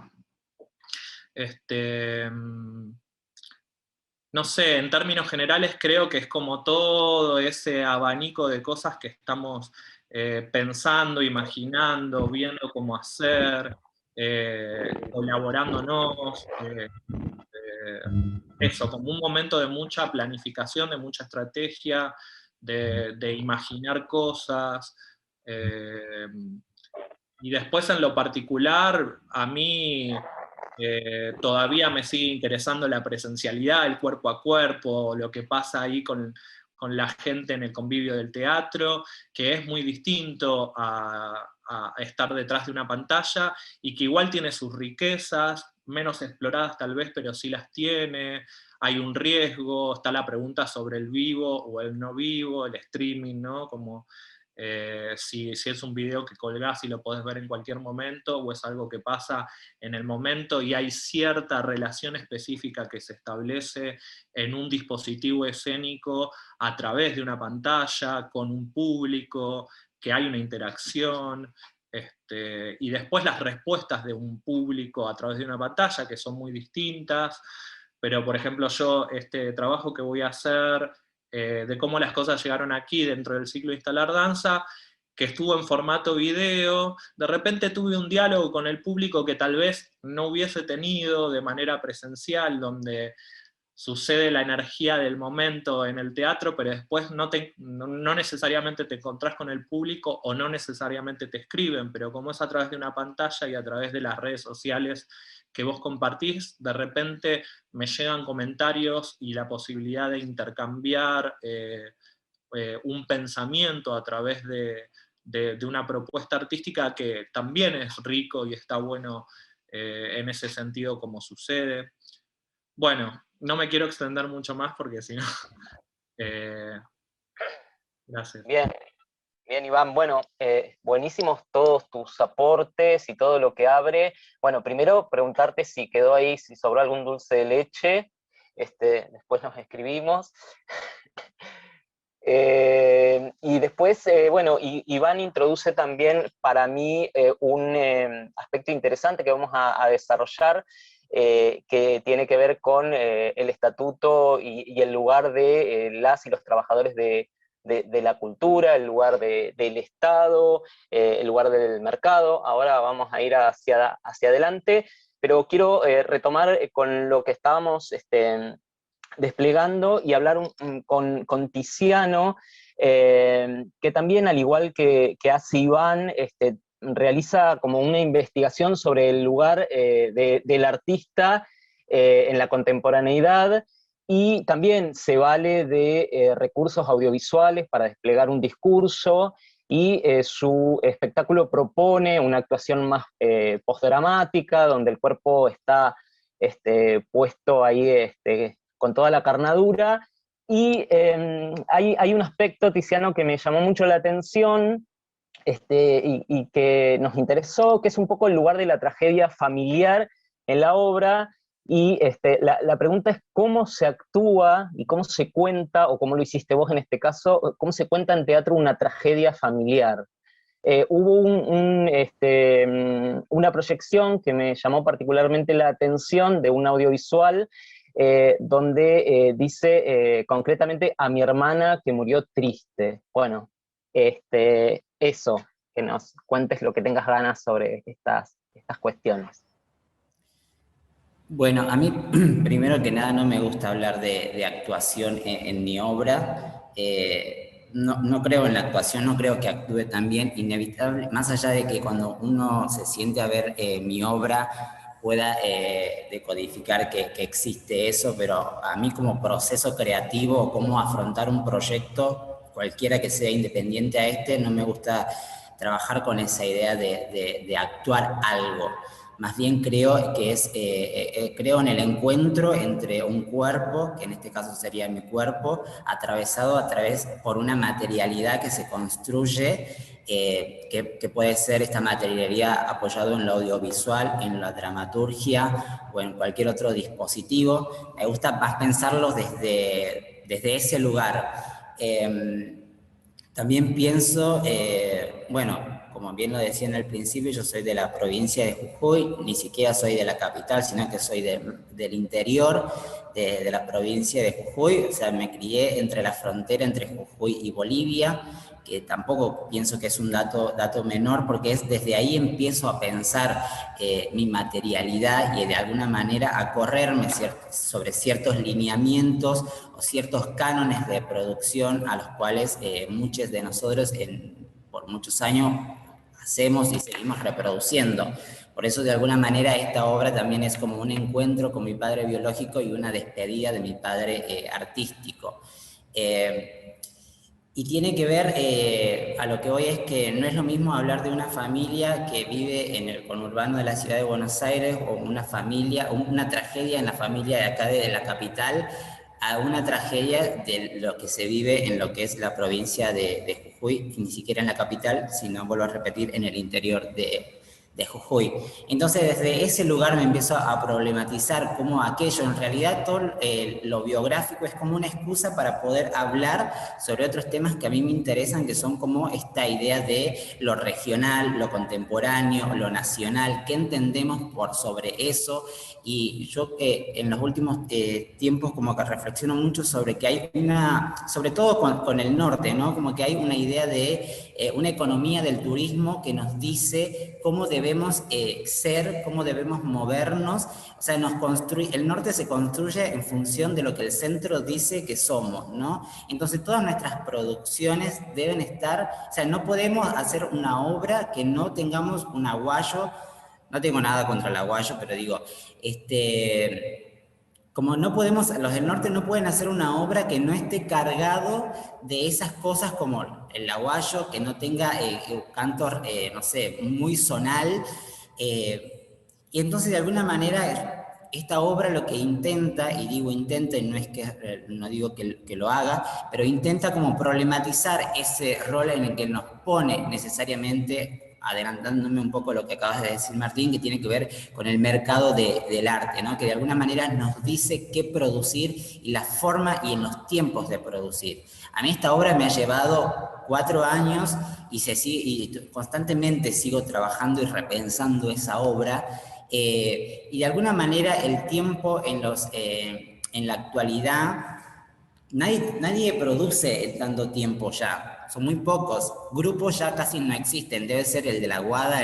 no sé, en términos generales creo que es como todo ese abanico de cosas que estamos pensando, imaginando, viendo cómo hacer, colaborándonos, eso, como un momento de mucha planificación, de mucha estrategia, de imaginar cosas. Y después en lo particular, a mí todavía me sigue interesando la presencialidad, el cuerpo a cuerpo, lo que pasa ahí con la gente en el convivio del teatro, que es muy distinto a estar detrás de una pantalla, y que igual tiene sus riquezas, menos exploradas tal vez, pero sí las tiene. Hay un riesgo, está la pregunta sobre el vivo o el no vivo, el streaming, ¿no? Como si es un video que colgás y lo podés ver en cualquier momento, o es algo que pasa en el momento y hay cierta relación específica que se establece en un dispositivo escénico a través de una pantalla, con un público, que hay una interacción, y después las respuestas de un público a través de una pantalla, que son muy distintas. Pero por ejemplo yo, este trabajo que voy a hacer, de cómo las cosas llegaron aquí dentro del ciclo Instalar Danza, que estuvo en formato video, de repente tuve un diálogo con el público que tal vez no hubiese tenido de manera presencial, donde sucede la energía del momento en el teatro, pero después no necesariamente te encontrás con el público o no necesariamente te escriben, pero como es a través de una pantalla y a través de las redes sociales que vos compartís, de repente me llegan comentarios y la posibilidad de intercambiar un pensamiento a través de una propuesta artística que también es rico y está bueno en ese sentido como sucede. Bueno, no me quiero extender mucho más porque si no... gracias. Bien, bien, Iván. Bueno, buenísimos todos tus aportes y todo lo que abre. Bueno, primero preguntarte si quedó ahí, si sobró algún dulce de leche. Después nos escribimos. Y después, bueno, Iván introduce también para mí un aspecto interesante que vamos a desarrollar, que tiene que ver con el estatuto y el lugar de las y los trabajadores de la cultura, el lugar del Estado, el lugar del mercado. Ahora vamos a ir hacia adelante, pero quiero retomar con lo que estábamos desplegando y hablar con Tiziano, que también, al igual que hace Iván, realiza como una investigación sobre el lugar del artista en la contemporaneidad, y también se vale de recursos audiovisuales para desplegar un discurso, y su espectáculo propone una actuación más postdramática, donde el cuerpo está puesto ahí con toda la carnadura, y hay un aspecto, Tiziano, que me llamó mucho la atención, y que nos interesó, que es un poco el lugar de la tragedia familiar en la obra, y la pregunta es cómo se actúa y cómo se cuenta, o cómo lo hiciste vos en este caso, cómo se cuenta en teatro una tragedia familiar. Hubo una proyección que me llamó particularmente la atención, de un audiovisual, donde dice concretamente: a mi hermana que murió triste. Bueno, eso, que nos cuentes lo que tengas ganas sobre estas cuestiones. Bueno, a mí primero que nada no me gusta hablar de actuación en mi obra. No creo en la actuación, no creo que actúe tan bien, inevitable, más allá de que cuando uno se siente a ver mi obra pueda decodificar que existe eso, pero a mí como proceso creativo, cómo afrontar un proyecto, cualquiera que sea independiente a no me gusta trabajar con esa idea de actuar algo. Más bien creo que creo en el encuentro entre un cuerpo, que en este caso sería mi cuerpo, atravesado por una materialidad que se construye, que puede ser esta materialidad apoyado en lo audiovisual, en la dramaturgia o en cualquier otro dispositivo. Me gusta más pensarlo desde ese lugar. También pienso, bueno, como bien lo decían al principio, yo soy de la provincia de Jujuy, ni siquiera soy de la capital, sino que soy del interior de la provincia de Jujuy, o sea, me crié entre la frontera entre Jujuy y Bolivia, que tampoco pienso que es un dato menor, porque es desde ahí empiezo a pensar mi materialidad y de alguna manera a correrme sobre ciertos lineamientos o ciertos cánones de producción a los cuales muchos de nosotros por muchos años hacemos y seguimos reproduciendo. Por eso, de alguna manera, esta obra también es como un encuentro con mi padre biológico y una despedida de mi padre artístico. Y tiene que ver, a lo que voy es que no es lo mismo hablar de una familia que vive en el conurbano de la ciudad de Buenos Aires, o una tragedia en la familia de acá de la capital, a una tragedia de lo que se vive en lo que es la provincia de Jujuy, ni siquiera en la capital, sino, vuelvo a repetir, en el interior de Jujuy. Entonces, desde ese lugar me empiezo a problematizar cómo aquello, en realidad todo lo biográfico es como una excusa para poder hablar sobre otros temas que a mí me interesan, que son como esta idea de lo regional, lo contemporáneo, lo nacional, qué entendemos por sobre eso. Y yo en los últimos tiempos como que reflexiono mucho sobre que hay sobre todo con el norte, ¿no? Como que hay una idea de una economía del turismo que nos dice cómo debemos ser, cómo debemos movernos. O sea, el norte se construye en función de lo que el centro dice que somos, ¿no? Entonces todas nuestras producciones deben estar, o sea, no podemos hacer una obra que no tengamos un aguayo. No tengo nada contra el aguayo, pero digo, como no podemos, los del norte no pueden hacer una obra que no esté cargado de esas cosas como el aguayo, que no tenga canto, no sé, muy zonal. Y entonces, de alguna manera, esta obra lo que intenta, y digo intenta, y no es que, no digo que lo haga, pero intenta como problematizar ese rol en el que nos pone necesariamente, adelantándome un poco lo que acabas de decir, Martín, que tiene que ver con el mercado del arte, ¿no? Que de alguna manera nos dice qué producir y la forma y en los tiempos de producir. A mí esta obra me ha llevado 4 años y constantemente sigo trabajando y repensando esa obra, y de alguna manera el tiempo en la actualidad, nadie produce en tanto tiempo ya. Son muy pocos. Grupos ya casi no existen. Debe ser el de la Guada,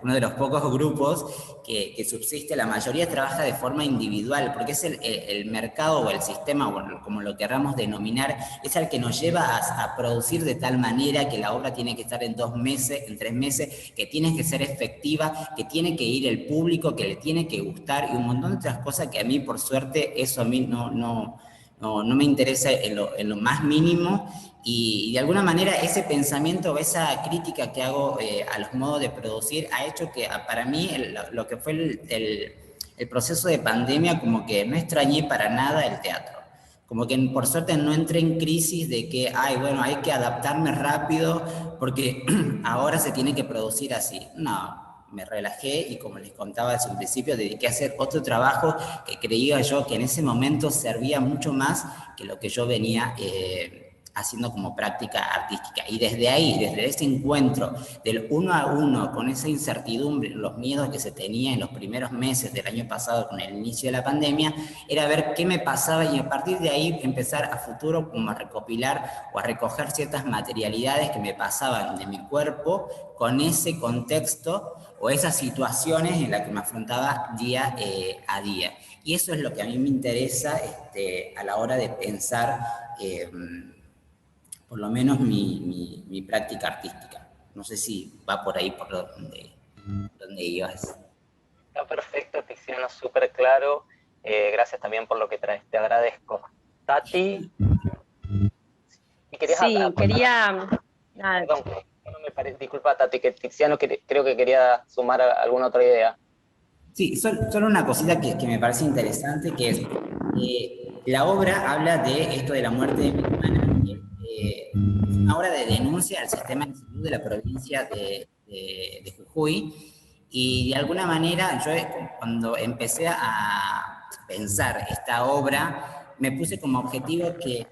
uno de los pocos grupos que subsiste. La mayoría trabaja de forma individual, porque es el mercado o el sistema, bueno, como lo querramos denominar, es el que nos lleva a producir de tal manera que la obra tiene que estar en 2 meses, en 3 meses, que tiene que ser efectiva, que tiene que ir el público, que le tiene que gustar, y un montón de otras cosas que a mí, por suerte, eso a mí no me interesa en lo más mínimo. Y de alguna manera ese pensamiento, esa crítica que hago a los modos de producir ha hecho que para mí lo que fue el proceso de pandemia, como que no extrañé para nada el teatro. Como que por suerte no entré en crisis de que, bueno, hay que adaptarme rápido porque ahora se tiene que producir así. No, me relajé y, como les contaba desde un principio, dediqué a hacer otro trabajo que creía yo que en ese momento servía mucho más que lo que yo venía haciendo como práctica artística. Y desde ahí, desde ese encuentro del 1 a 1, con esa incertidumbre, los miedos que se tenía en los primeros meses del año pasado con el inicio de la pandemia, era ver qué me pasaba y a partir de ahí empezar a futuro como a recopilar o a recoger ciertas materialidades que me pasaban de mi cuerpo con ese contexto o esas situaciones en las que me afrontaba día a día. Y eso es lo que a mí me interesa a la hora de pensar por lo menos mi práctica artística. No sé si va por ahí, por donde ibas. Está perfecto, Tiziano, súper claro. Gracias también por lo que traes, te agradezco. Tati. ¿Y querías quería... Perdón, no me parece, disculpa, Tati, que Tiziano creo que quería sumar alguna otra idea. Sí, solo una cosita que me parece interesante, que es la obra habla de esto de la muerte de mi hermana. Una obra de denuncia al sistema de salud de la provincia de Jujuy, y de alguna manera yo cuando empecé a pensar esta obra me puse como objetivo que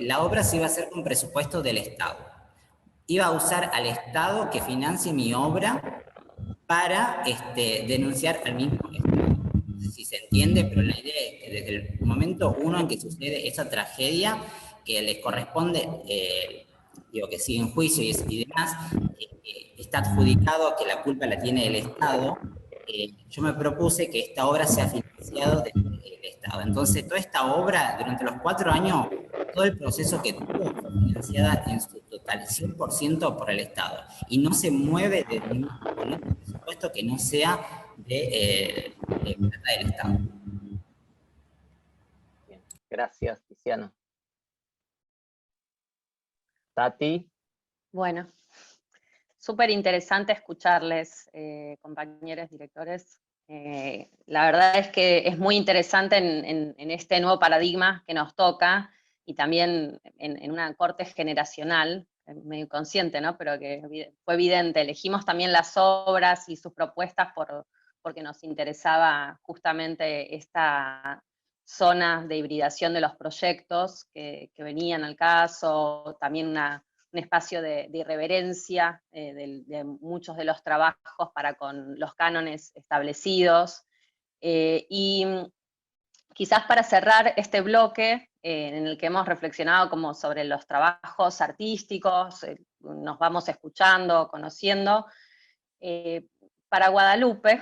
la obra se iba a hacer con presupuesto del Estado. iba a usar al Estado que financie mi obra para denunciar al mismo Estado. No sé si se entiende, pero la idea es que desde el momento uno en que sucede esa tragedia, que les corresponde, digo, que sigue en juicio y demás, está adjudicado que la culpa la tiene el Estado. Yo me propuse que esta obra sea financiada desde el Estado. Entonces, toda esta obra, durante los 4 años, todo el proceso que tuvo fue financiada en su total, 100% por el Estado. Y no se mueve de ningún presupuesto que no sea de plata del Estado. Bien. Gracias, Tiziano. Tati. Bueno, súper interesante escucharles, compañeros directores. La verdad es que es muy interesante en este nuevo paradigma que nos toca, y también en una corte generacional, medio inconsciente, ¿no? Pero que fue evidente. Elegimos también las obras y sus propuestas porque nos interesaba justamente esta zona de hibridación de los proyectos que venían al caso, también un espacio de irreverencia de muchos de los trabajos para con los cánones establecidos. Y quizás para cerrar este bloque, en el que hemos reflexionado como sobre los trabajos artísticos, nos vamos escuchando, conociendo, para Guadalupe,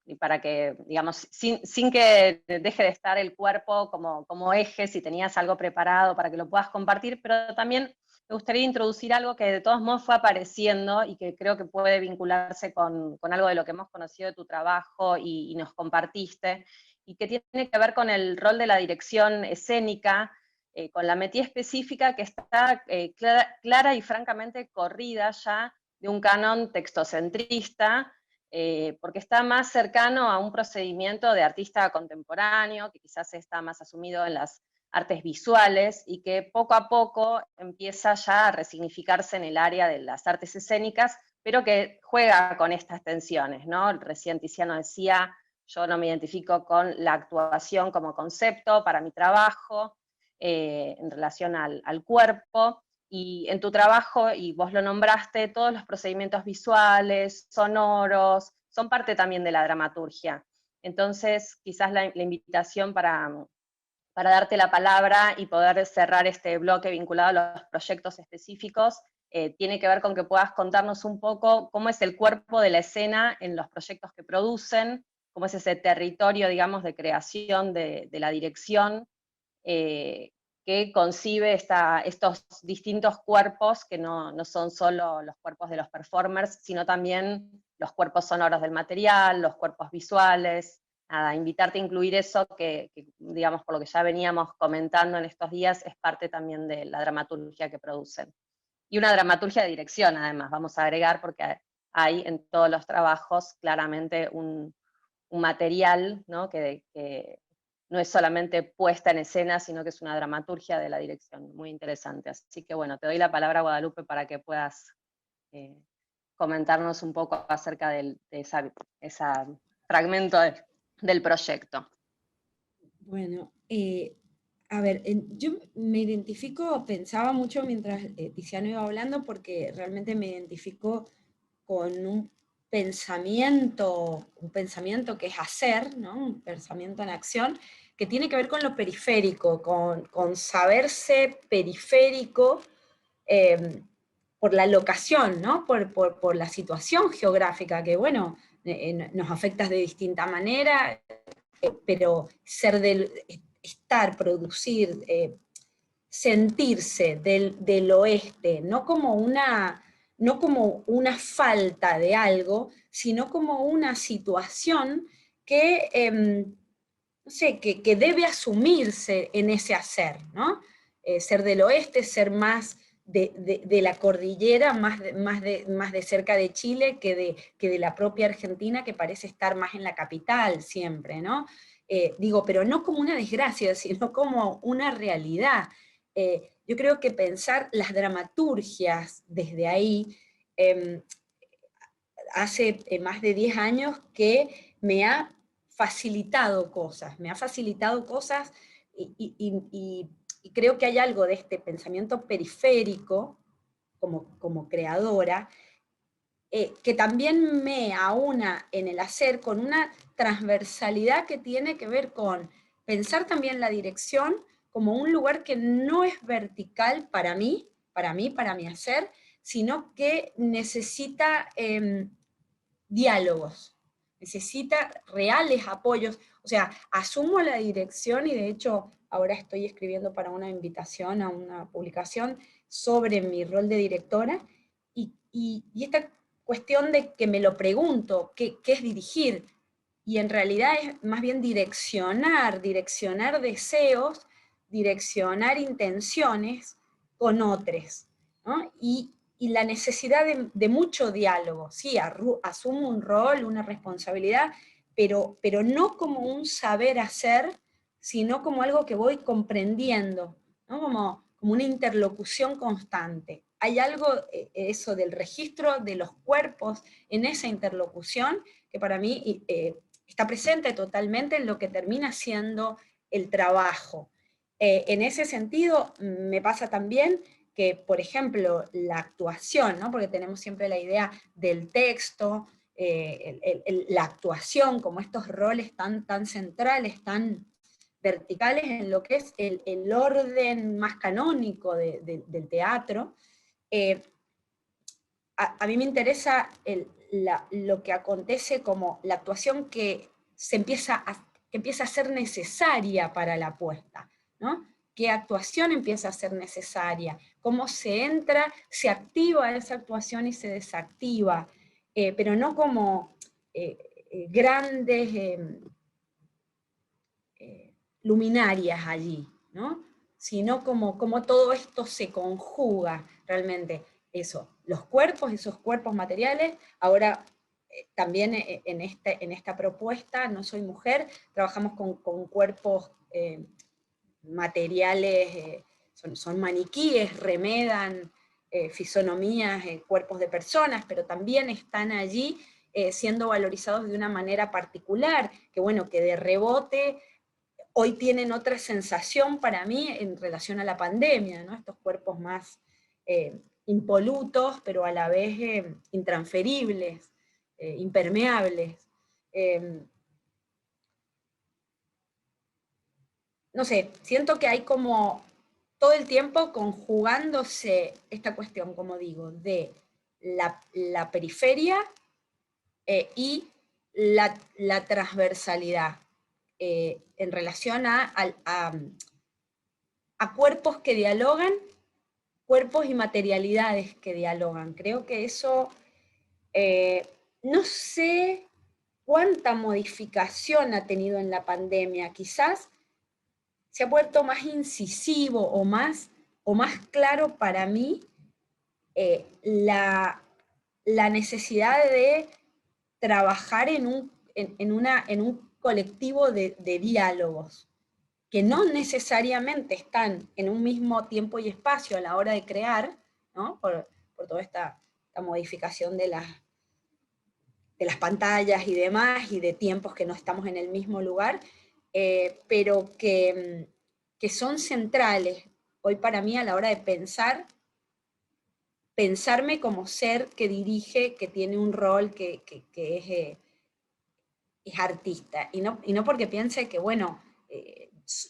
y para que, digamos, sin que deje de estar el cuerpo como eje, si tenías algo preparado para que lo puedas compartir, pero también me gustaría introducir algo que de todos modos fue apareciendo y que creo que puede vincularse con algo de lo que hemos conocido de tu trabajo y nos compartiste, y que tiene que ver con el rol de la dirección escénica, con la metía específica que está clara y francamente corrida ya de un canon textocentrista, porque está más cercano a un procedimiento de artista contemporáneo, que quizás está más asumido en las artes visuales, y que poco a poco empieza ya a resignificarse en el área de las artes escénicas, pero que juega con estas tensiones, ¿no? Recién Tiziano decía, yo no me identifico con la actuación como concepto para mi trabajo, en relación al cuerpo, y en tu trabajo, y vos lo nombraste, todos los procedimientos visuales, sonoros, son parte también de la dramaturgia. Entonces, quizás la invitación para darte la palabra y poder cerrar este bloque vinculado a los proyectos específicos, tiene que ver con que puedas contarnos un poco cómo es el cuerpo de la escena en los proyectos que producen, cómo es ese territorio, digamos, de creación de la dirección, que concibe estos distintos cuerpos, que no son solo los cuerpos de los performers, sino también los cuerpos sonoros del material, los cuerpos visuales. Nada, invitarte a incluir eso que, digamos, por lo que ya veníamos comentando en estos días, es parte también de la dramaturgia que producen. Y una dramaturgia de dirección, además, vamos a agregar, porque hay en todos los trabajos claramente un material, ¿no? que no es solamente puesta en escena, sino que es una dramaturgia de la dirección, muy interesante. Así que bueno, te doy la palabra, Guadalupe, para que puedas comentarnos un poco acerca de ese fragmento del proyecto. Bueno, a ver, yo me identifico, pensaba mucho mientras Tiziano iba hablando, porque realmente me identifico con un pensamiento que es hacer, ¿no? Un pensamiento en acción, que tiene que ver con lo periférico, con saberse periférico, por la locación, ¿no? Por la situación geográfica, que bueno, nos afecta de distinta manera, pero estar, producir, sentirse del oeste, no como una falta de algo, sino como una situación que, no sé, que debe asumirse en ese hacer, ¿no? Ser del oeste, ser más de la cordillera, más de cerca de Chile que de la propia Argentina, que parece estar más en la capital siempre, ¿no? Digo, pero no como una desgracia, sino como una realidad. Yo creo que pensar las dramaturgias desde ahí, hace más de 10 años que me ha facilitado cosas, y creo que hay algo de este pensamiento periférico como creadora, que también me aúna en el hacer con una transversalidad que tiene que ver con pensar también la dirección como un lugar que no es vertical para mi hacer, sino que necesita diálogos, necesita reales apoyos. O sea, asumo la dirección y de hecho ahora estoy escribiendo para una invitación a una publicación sobre mi rol de directora, y esta cuestión de que me lo pregunto, ¿qué es dirigir? Y en realidad es más bien direccionar deseos, direccionar intenciones con otros, ¿no? Y la necesidad de mucho diálogo. Sí, asumo un rol, una responsabilidad, pero no como un saber hacer, sino como algo que voy comprendiendo, ¿no? Como una interlocución constante. Hay algo, eso del registro de los cuerpos en esa interlocución, que para mí está presente totalmente en lo que termina siendo el trabajo. En ese sentido, me pasa también que, por ejemplo, la actuación, ¿no? Porque tenemos siempre la idea del texto, la actuación como estos roles tan centrales, tan verticales en lo que es el orden más canónico del teatro. A mí me interesa lo que acontece como la actuación que empieza a ser necesaria para la puesta, ¿no? ¿Qué actuación empieza a ser necesaria? ¿Cómo se entra, se activa esa actuación y se desactiva? Pero no como grandes luminarias allí, ¿no? Sino como todo esto se conjuga realmente. Eso, esos cuerpos materiales. Ahora también en esta propuesta, No Soy Mujer, trabajamos con cuerpos materiales, son maniquíes, remedan fisonomías, cuerpos de personas, pero también están allí siendo valorizados de una manera particular, que bueno, que de rebote hoy tienen otra sensación para mí en relación a la pandemia, ¿no? Estos cuerpos más impolutos, pero a la vez intransferibles, impermeables. No sé, siento que hay como todo el tiempo conjugándose esta cuestión, como digo, de la periferia y la transversalidad en relación a cuerpos que dialogan, cuerpos y materialidades que dialogan. Creo que eso, no sé cuánta modificación ha tenido en la pandemia, quizás se ha vuelto más incisivo o más claro para mí la necesidad de trabajar en un colectivo de diálogos, que no necesariamente están en un mismo tiempo y espacio a la hora de crear, ¿no? por toda esta modificación de las pantallas y demás, y de tiempos que no estamos en el mismo lugar, pero que son centrales hoy para mí a la hora de pensarme como ser que dirige, que tiene un rol, que es artista, y no porque piense que, bueno,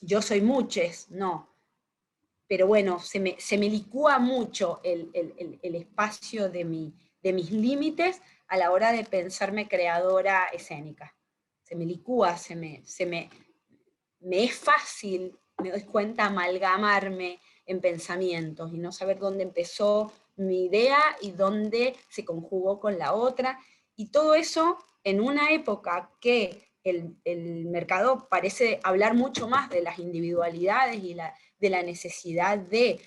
yo soy muchos, no, pero bueno, se me licúa mucho el espacio de mis límites a la hora de pensarme creadora escénica. Se me licúa, me es fácil, me doy cuenta, amalgamarme en pensamientos y no saber dónde empezó mi idea y dónde se conjugó con la otra, y todo eso en una época que el mercado parece hablar mucho más de las individualidades y de la necesidad de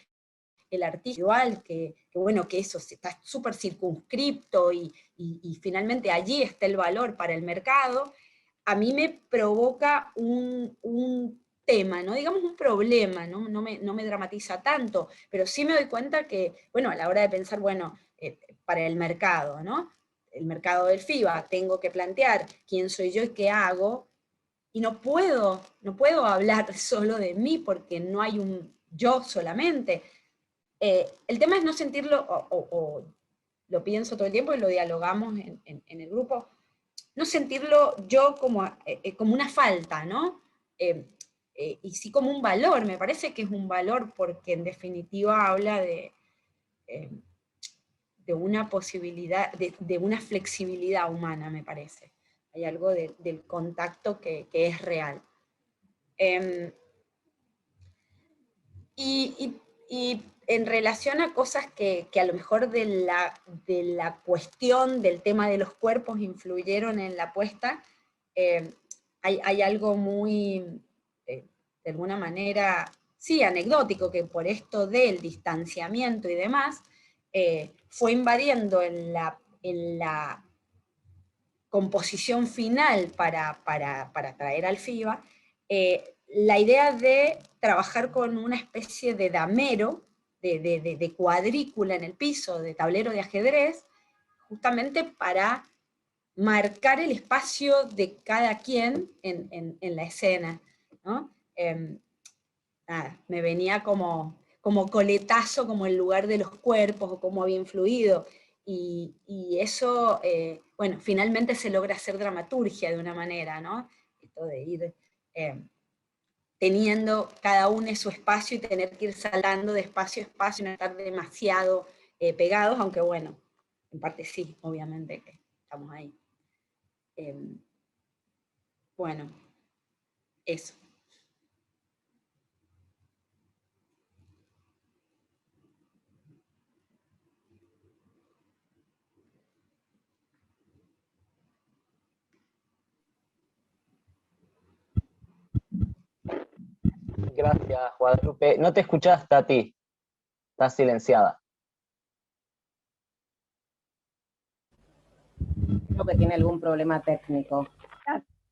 el artista individual, que bueno, que eso está súper circunscripto y finalmente allí está el valor para el mercado. A mí me provoca un tema, no digamos un problema, no me dramatiza tanto, pero sí me doy cuenta que, bueno, a la hora de pensar, bueno, para el mercado, ¿no? El mercado del FIBA, tengo que plantear quién soy yo y qué hago, y no puedo hablar solo de mí porque no hay un yo solamente. el tema es no sentirlo, o lo pienso todo el tiempo y lo dialogamos en el grupo, no sentirlo yo como una falta, ¿no? Y sí como un valor, me parece que es un valor porque en definitiva habla de una posibilidad, de una flexibilidad humana, me parece. Hay algo del contacto que es real. Y en relación a cosas que a lo mejor de la cuestión del tema de los cuerpos influyeron en la apuesta, hay algo muy, de alguna manera, sí, anecdótico, que por esto del distanciamiento y demás, fue invadiendo en la composición final para traer al FIBA, la idea de trabajar con una especie de damero, de cuadrícula en el piso, de tablero de ajedrez, justamente para marcar el espacio de cada quien en la escena, ¿no? Nada, me venía como coletazo, como el lugar de los cuerpos, o cómo había influido, y eso, bueno, finalmente se logra hacer dramaturgia de una manera, ¿no? Esto de ir teniendo cada uno su espacio y tener que ir saltando de espacio a espacio, no estar demasiado pegados, aunque bueno, en parte sí, obviamente que estamos ahí. Bueno, eso. Gracias, Guadalupe. No te escuchás, Tati. Estás silenciada. Creo que tiene algún problema técnico.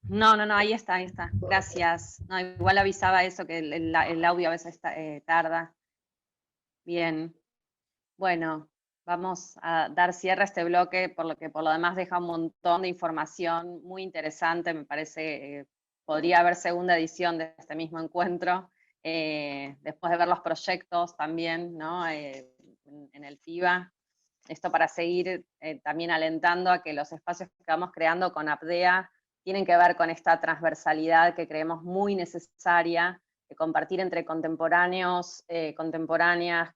No, ahí está. Gracias. No, igual avisaba eso, que el audio a veces tarda. Bien. Bueno, vamos a dar cierre a este bloque, por lo demás deja un montón de información muy interesante. Me parece podría haber segunda edición de este mismo encuentro, después de ver los proyectos también, ¿no? En el FIBA. Esto para seguir también alentando a que los espacios que vamos creando con APDEA tienen que ver con esta transversalidad que creemos muy necesaria, de compartir entre contemporáneos, contemporáneas,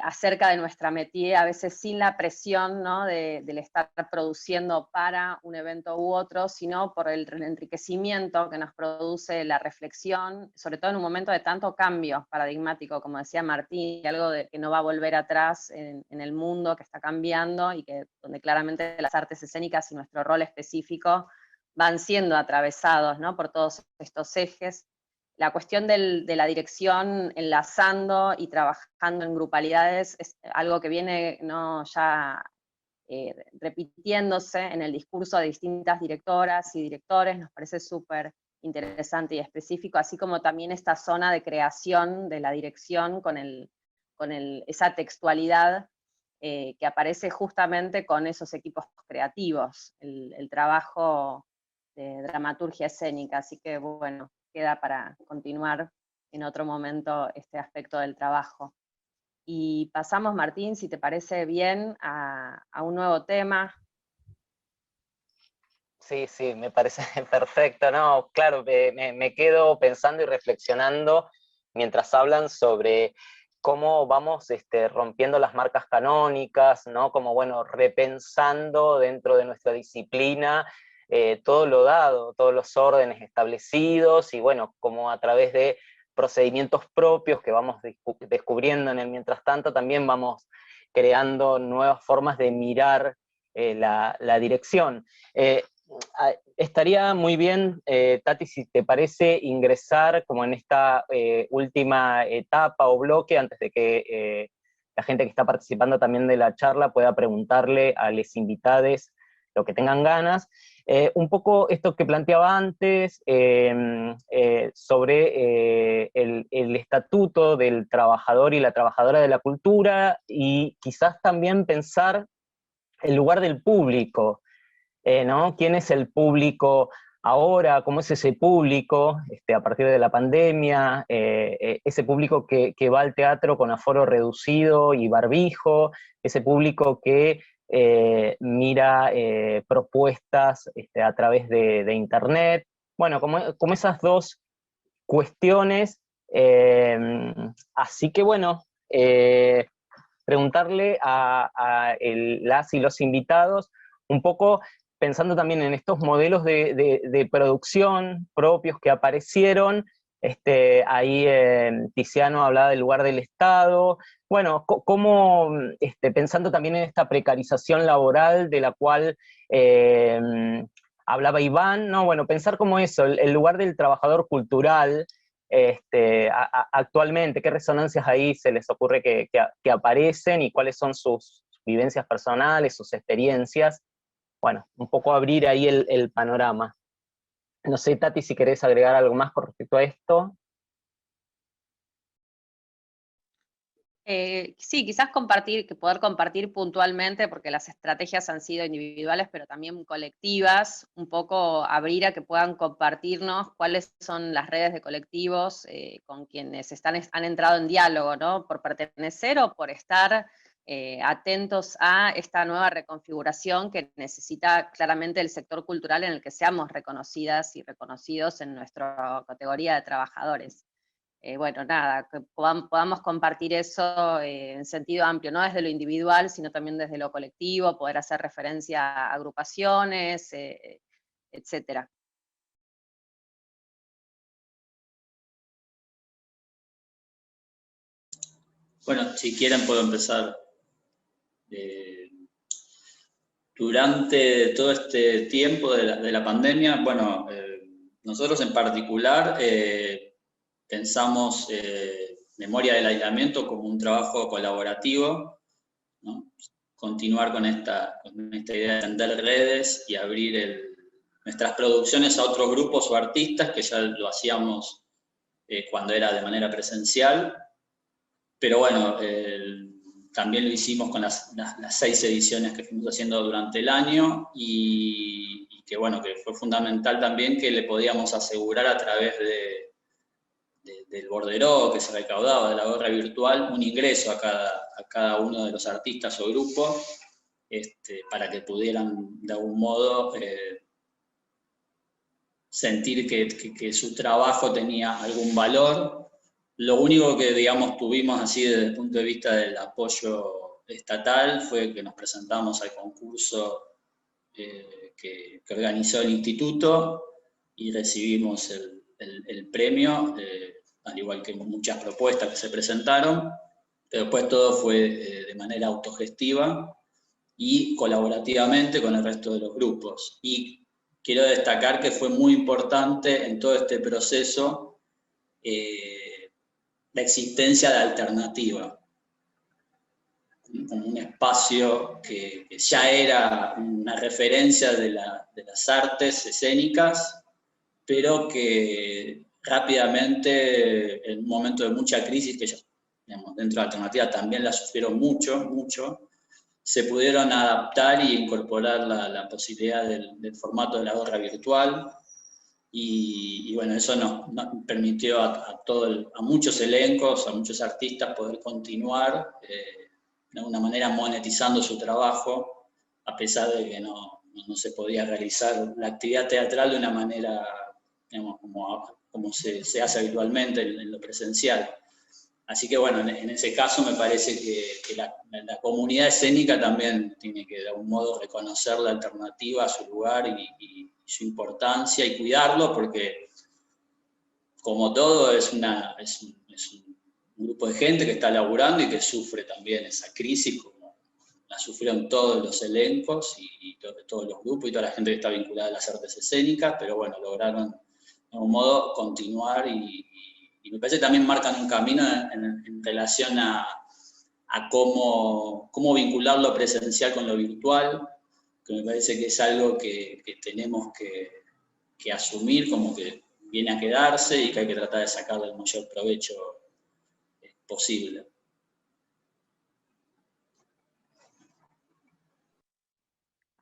acerca de nuestra métier, a veces sin la presión, ¿no? del estar produciendo para un evento u otro, sino por el enriquecimiento que nos produce la reflexión, sobre todo en un momento de tanto cambio paradigmático, como decía Martín, algo que no va a volver atrás en el mundo que está cambiando, y donde claramente las artes escénicas y nuestro rol específico van siendo atravesados, ¿no? por todos estos ejes. La cuestión de la dirección, enlazando y trabajando en grupalidades, es algo que viene, ¿no? ya repitiéndose en el discurso de distintas directoras y directores. Nos parece súper interesante y específico, así como también esta zona de creación de la dirección con esa textualidad que aparece justamente con esos equipos creativos, el trabajo de dramaturgia escénica. Así que bueno, queda para continuar en otro momento este aspecto del trabajo. Y pasamos, Martín, si te parece bien, a un nuevo tema. Sí, me parece perfecto. No, claro, me quedo pensando y reflexionando mientras hablan sobre cómo vamos rompiendo las marcas canónicas, ¿no? Como, bueno, repensando dentro de nuestra disciplina todo lo dado, todos los órdenes establecidos, y bueno, como a través de procedimientos propios que vamos descubriendo en el mientras tanto, también vamos creando nuevas formas de mirar la dirección. Estaría muy bien, Tati, si te parece, ingresar como en esta última etapa o bloque, antes de que la gente que está participando también de la charla pueda preguntarle a los invitados lo que tengan ganas. Un poco esto que planteaba antes sobre el estatuto del trabajador y la trabajadora de la cultura, y quizás también pensar el lugar del público, ¿no? ¿Quién es el público ahora, cómo es ese público, a partir de la pandemia, ese público que va al teatro con aforo reducido y barbijo, ese público que mira propuestas a través de internet. Bueno, como esas dos cuestiones. Así que bueno, preguntarle a las y los invitados un poco, pensando también en estos modelos de producción propios que aparecieron. Ahí Tiziano hablaba del lugar del Estado. Bueno, cómo, pensando también en esta precarización laboral de la cual hablaba Iván, ¿no? Bueno, pensar como eso, el lugar del trabajador cultural, actualmente, qué resonancias ahí se les ocurre que aparecen y cuáles son sus vivencias personales, sus experiencias. Bueno, un poco abrir ahí el panorama. No sé, Tati, si querés agregar algo más con respecto a esto. Sí, quizás poder compartir puntualmente, porque las estrategias han sido individuales, pero también colectivas, un poco abrir a que puedan compartirnos cuáles son las redes de colectivos con quienes han entrado en diálogo, ¿no? Por pertenecer o por estar atentos a esta nueva reconfiguración que necesita claramente el sector cultural en el que seamos reconocidas y reconocidos en nuestra categoría de trabajadores. Bueno, nada, que podamos compartir eso en sentido amplio, no desde lo individual, sino también desde lo colectivo, poder hacer referencia a agrupaciones, etcétera. Bueno, si quieren puedo empezar. Durante todo este tiempo de la pandemia, bueno, nosotros en particular pensamos Memoria del Aislamiento como un trabajo colaborativo, ¿no? Continuar con esta idea de tender redes y abrir nuestras producciones a otros grupos o artistas, que ya lo hacíamos cuando era de manera presencial, pero bueno, también lo hicimos con las 6 ediciones que fuimos haciendo durante el año y que bueno, que fue fundamental también que le podíamos asegurar a través del borderó que se recaudaba de la gorra virtual un ingreso a cada uno de los artistas o grupos para que pudieran de algún modo sentir que su trabajo tenía algún valor. Lo único que, digamos, tuvimos así desde el punto de vista del apoyo estatal fue que nos presentamos al concurso que organizó el instituto y recibimos el premio, al igual que muchas propuestas que se presentaron, pero después todo fue de manera autogestiva y colaborativamente con el resto de los grupos. Y quiero destacar que fue muy importante en todo este proceso la existencia de Alternativa, como un espacio que ya era una referencia de las artes escénicas, pero que rápidamente, en un momento de mucha crisis, que ellos, digamos, dentro de Alternativa también la sufrieron mucho, se pudieron adaptar y incorporar la posibilidad del formato de la gorra virtual, y bueno, eso nos permitió a muchos elencos, a muchos artistas poder continuar de alguna manera monetizando su trabajo, a pesar de que no se podía realizar la actividad teatral de una manera, digamos, como se hace habitualmente en lo presencial. Así que bueno, en ese caso me parece que la comunidad escénica también tiene que de algún modo reconocer la Alternativa a su lugar y su importancia y cuidarlo, porque como todo es un grupo de gente que está laburando y que sufre también esa crisis, como la sufrieron todos los elencos y todos los grupos y toda la gente que está vinculada a las artes escénicas, pero bueno, lograron de algún modo continuar y me parece que también marcan un camino en relación a cómo vincular lo presencial con lo virtual, que me parece que es algo que tenemos que asumir como que viene a quedarse y que hay que tratar de sacarle el mayor provecho posible.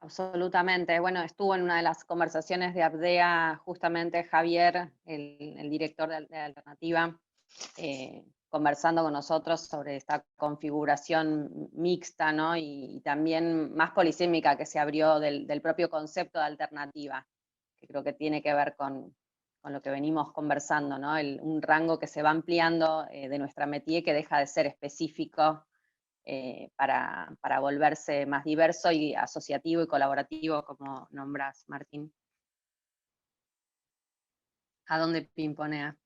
Absolutamente. Bueno, estuvo en una de las conversaciones de ABDEA justamente Javier, el director de Alternativa, conversando con nosotros sobre esta configuración mixta, ¿no? Y también más polisémica que se abrió del propio concepto de alternativa, que creo que tiene que ver con lo que venimos conversando, ¿no? Un rango que se va ampliando de nuestra métier, que deja de ser específico para volverse más diverso y asociativo y colaborativo, como nombras, Martín. ¿A dónde pimponea?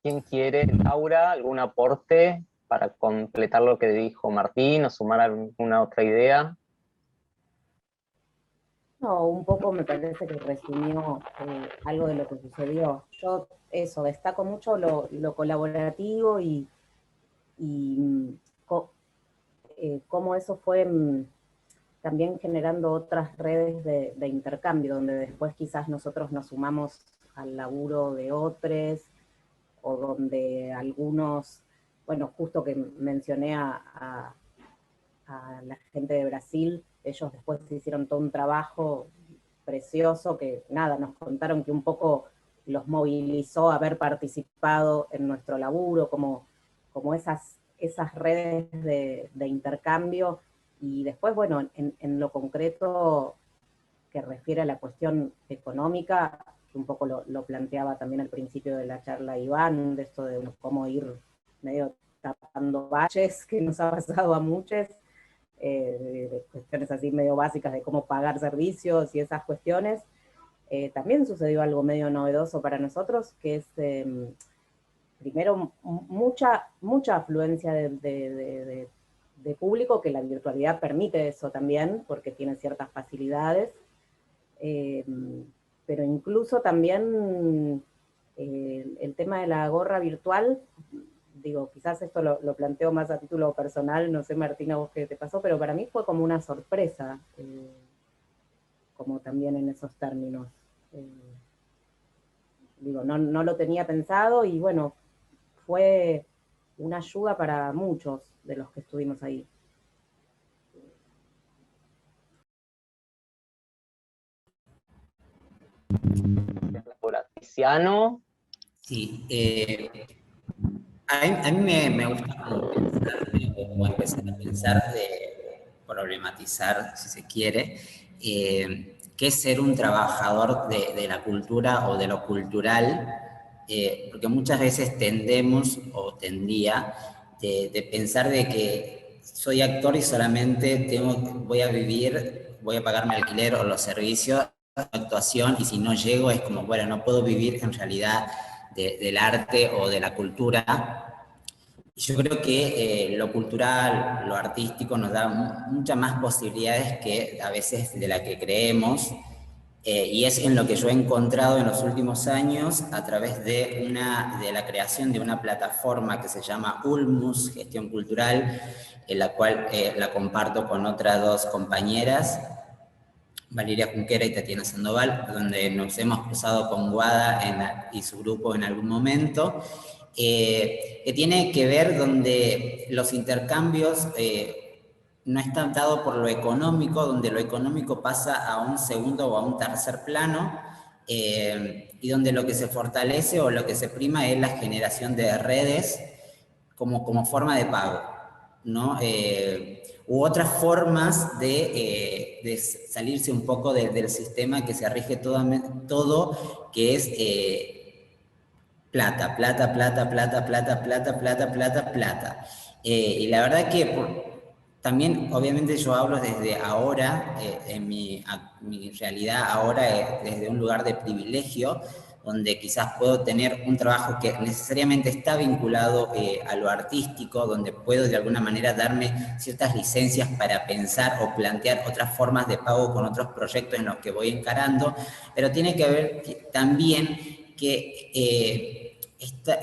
¿Quién quiere, Laura, algún aporte para completar lo que dijo Martín o sumar alguna otra idea? No, un poco me parece que resumió algo de lo que sucedió. Yo eso, destaco mucho lo colaborativo y cómo eso fue también generando otras redes de intercambio, donde después quizás nosotros nos sumamos al laburo de otros, o donde algunos, bueno, justo que mencioné a la gente de Brasil, ellos después hicieron todo un trabajo precioso que, nada, nos contaron que un poco los movilizó a haber participado en nuestro laburo, como esas redes de intercambio. Y después, bueno, en lo concreto que refiere a la cuestión económica, que un poco lo planteaba también al principio de la charla Iván, de esto de cómo ir medio tapando baches, que nos ha pasado a muchos, de cuestiones así medio básicas de cómo pagar servicios y esas cuestiones. También sucedió algo medio novedoso para nosotros, que es primero mucha afluencia de público, que la virtualidad permite eso también, porque tiene ciertas facilidades, pero incluso también el tema de la gorra virtual, digo, quizás esto lo planteo más a título personal, no sé Martina vos qué te pasó, pero para mí fue como una sorpresa, como también en esos términos. Digo, no lo tenía pensado y bueno, fue una ayuda para muchos de los que estuvimos ahí. Tiziano. Sí, a mí me gusta como empezar a pensar, problematizar, si se quiere, qué es ser un trabajador de la cultura o de lo cultural, porque muchas veces tendemos, o tendía, de pensar de que soy actor y solamente voy a vivir, voy a pagar mi alquiler o los servicios, actuación, y si no llego es como, bueno, no puedo vivir en realidad del arte o de la cultura. Yo creo que lo cultural, lo artístico nos da muchas más posibilidades que a veces de la que creemos, y es en lo que yo he encontrado en los últimos años a través de la creación de una plataforma que se llama Ulmus, Gestión Cultural, en la cual la comparto con otras dos compañeras, Valeria Junquera y Tatiana Sandoval, donde nos hemos cruzado con Guada y su grupo en algún momento, que tiene que ver donde los intercambios no están dados por lo económico, donde lo económico pasa a un segundo o a un tercer plano, y donde lo que se fortalece o lo que se prima es la generación de redes como forma de pago, ¿no? U otras formas de salirse un poco del sistema que se rige todo, que es plata. Y la verdad que también, obviamente, yo hablo desde ahora, en mi realidad ahora, desde un lugar de privilegio, donde quizás puedo tener un trabajo que necesariamente está vinculado a lo artístico, donde puedo de alguna manera darme ciertas licencias para pensar o plantear otras formas de pago con otros proyectos en los que voy encarando, pero tiene que ver también que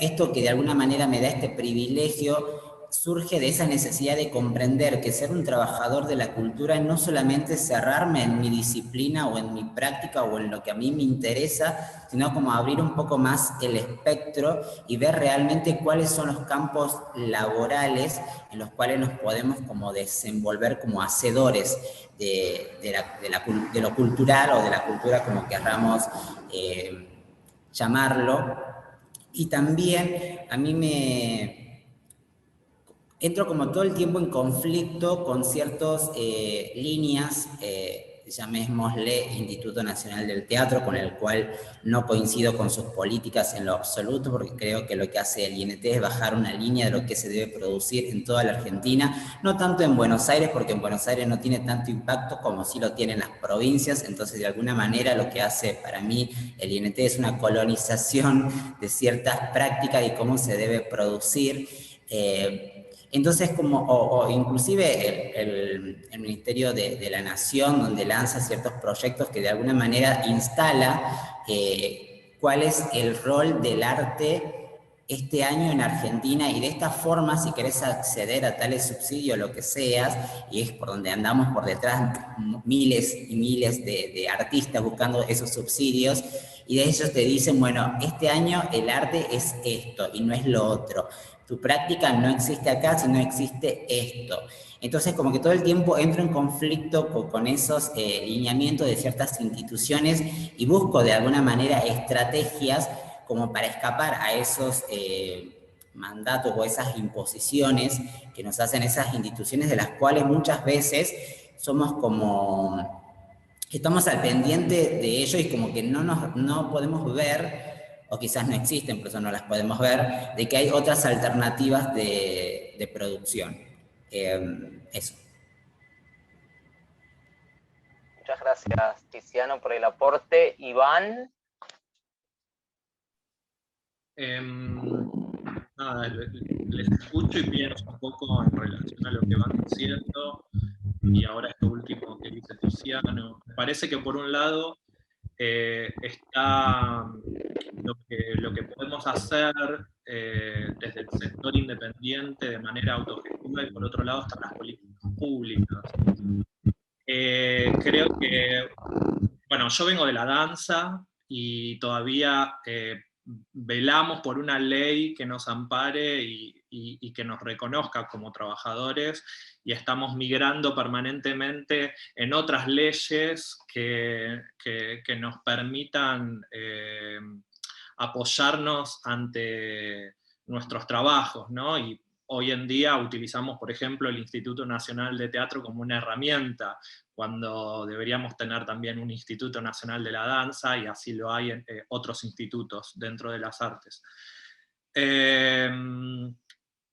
esto que de alguna manera me da este privilegio surge de esa necesidad de comprender que ser un trabajador de la cultura no solamente cerrarme en mi disciplina o en mi práctica o en lo que a mí me interesa, sino como abrir un poco más el espectro y ver realmente cuáles son los campos laborales en los cuales nos podemos como desenvolver como hacedores de lo cultural o de la cultura, como querramos llamarlo. Y también a mí entro como todo el tiempo en conflicto con ciertas líneas, llamémosle Instituto Nacional del Teatro, con el cual no coincido con sus políticas en lo absoluto, porque creo que lo que hace el INT es bajar una línea de lo que se debe producir en toda la Argentina, no tanto en Buenos Aires, porque en Buenos Aires no tiene tanto impacto como sí lo tienen las provincias. Entonces de alguna manera lo que hace para mí el INT es una colonización de ciertas prácticas y cómo se debe producir. Entonces, o inclusive el Ministerio de la Nación, donde lanza ciertos proyectos que de alguna manera instala cuál es el rol del arte este año en Argentina, y de esta forma, si querés acceder a tales subsidios, lo que seas, y es por donde andamos por detrás miles y miles de artistas buscando esos subsidios, y de ellos te dicen, bueno, este año el arte es esto y no es lo otro. Tu práctica no existe acá, sino existe esto. Entonces, como que todo el tiempo entro en conflicto con esos lineamientos de ciertas instituciones y busco de alguna manera estrategias como para escapar a esos mandatos o esas imposiciones que nos hacen esas instituciones, de las cuales muchas veces somos como... estamos al pendiente de ello y como que no podemos ver, o quizás no existen, por eso no las podemos ver, de que hay otras alternativas de producción. Eso. Muchas gracias, Tiziano, por el aporte. Iván. Nada, les escucho y pienso un poco en relación a lo que van diciendo, y ahora esto último que dice Tiziano. Me parece que por un lado está lo que podemos hacer desde el sector independiente de manera autogestiva, y por otro lado están las políticas públicas. Creo que, bueno, yo vengo de la danza y todavía velamos por una ley que nos ampare y que nos reconozca como trabajadores, y estamos migrando permanentemente en otras leyes que nos permitan apoyarnos ante nuestros trabajos, ¿no? Y hoy en día utilizamos, por ejemplo, el Instituto Nacional de Teatro como una herramienta, cuando deberíamos tener también un Instituto Nacional de la Danza, y así lo hay en otros institutos dentro de las artes.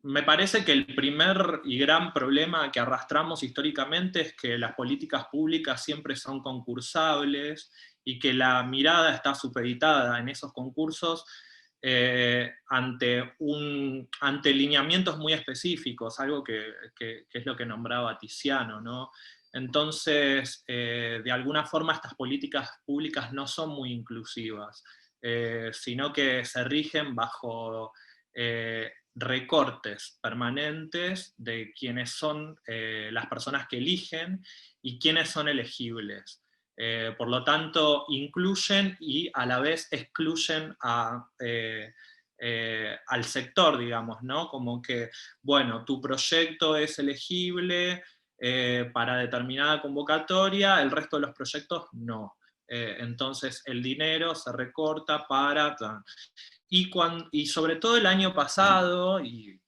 Me parece que el primer y gran problema que arrastramos históricamente es que las políticas públicas siempre son concursables, y que la mirada está supeditada en esos concursos ante lineamientos muy específicos, algo que es lo que nombraba Tiziano, ¿no? Entonces, de alguna forma estas políticas públicas no son muy inclusivas, sino que se rigen bajo recortes permanentes de quiénes son las personas que eligen y quiénes son elegibles. Por lo tanto, incluyen y a la vez excluyen al sector, digamos, ¿no? Como que, bueno, tu proyecto es elegible para determinada convocatoria, el resto de los proyectos no. Entonces el dinero se recorta para... Y sobre todo el año pasado, y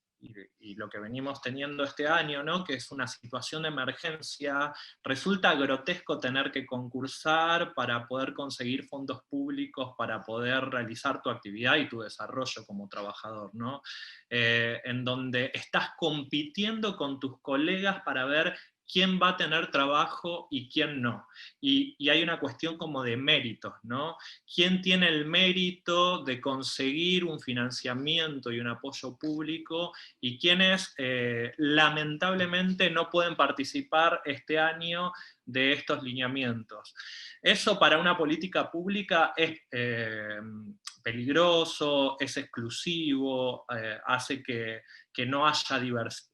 lo que venimos teniendo este año, ¿no? Que es una situación de emergencia, resulta grotesco tener que concursar para poder conseguir fondos públicos para poder realizar tu actividad y tu desarrollo como trabajador, ¿no? En donde estás compitiendo con tus colegas para ver quién va a tener trabajo y quién no. Y hay una cuestión como de méritos, ¿no? ¿Quién tiene el mérito de conseguir un financiamiento y un apoyo público, y quiénes lamentablemente no pueden participar este año de estos lineamientos? Eso para una política pública es peligroso, es exclusivo, hace que no haya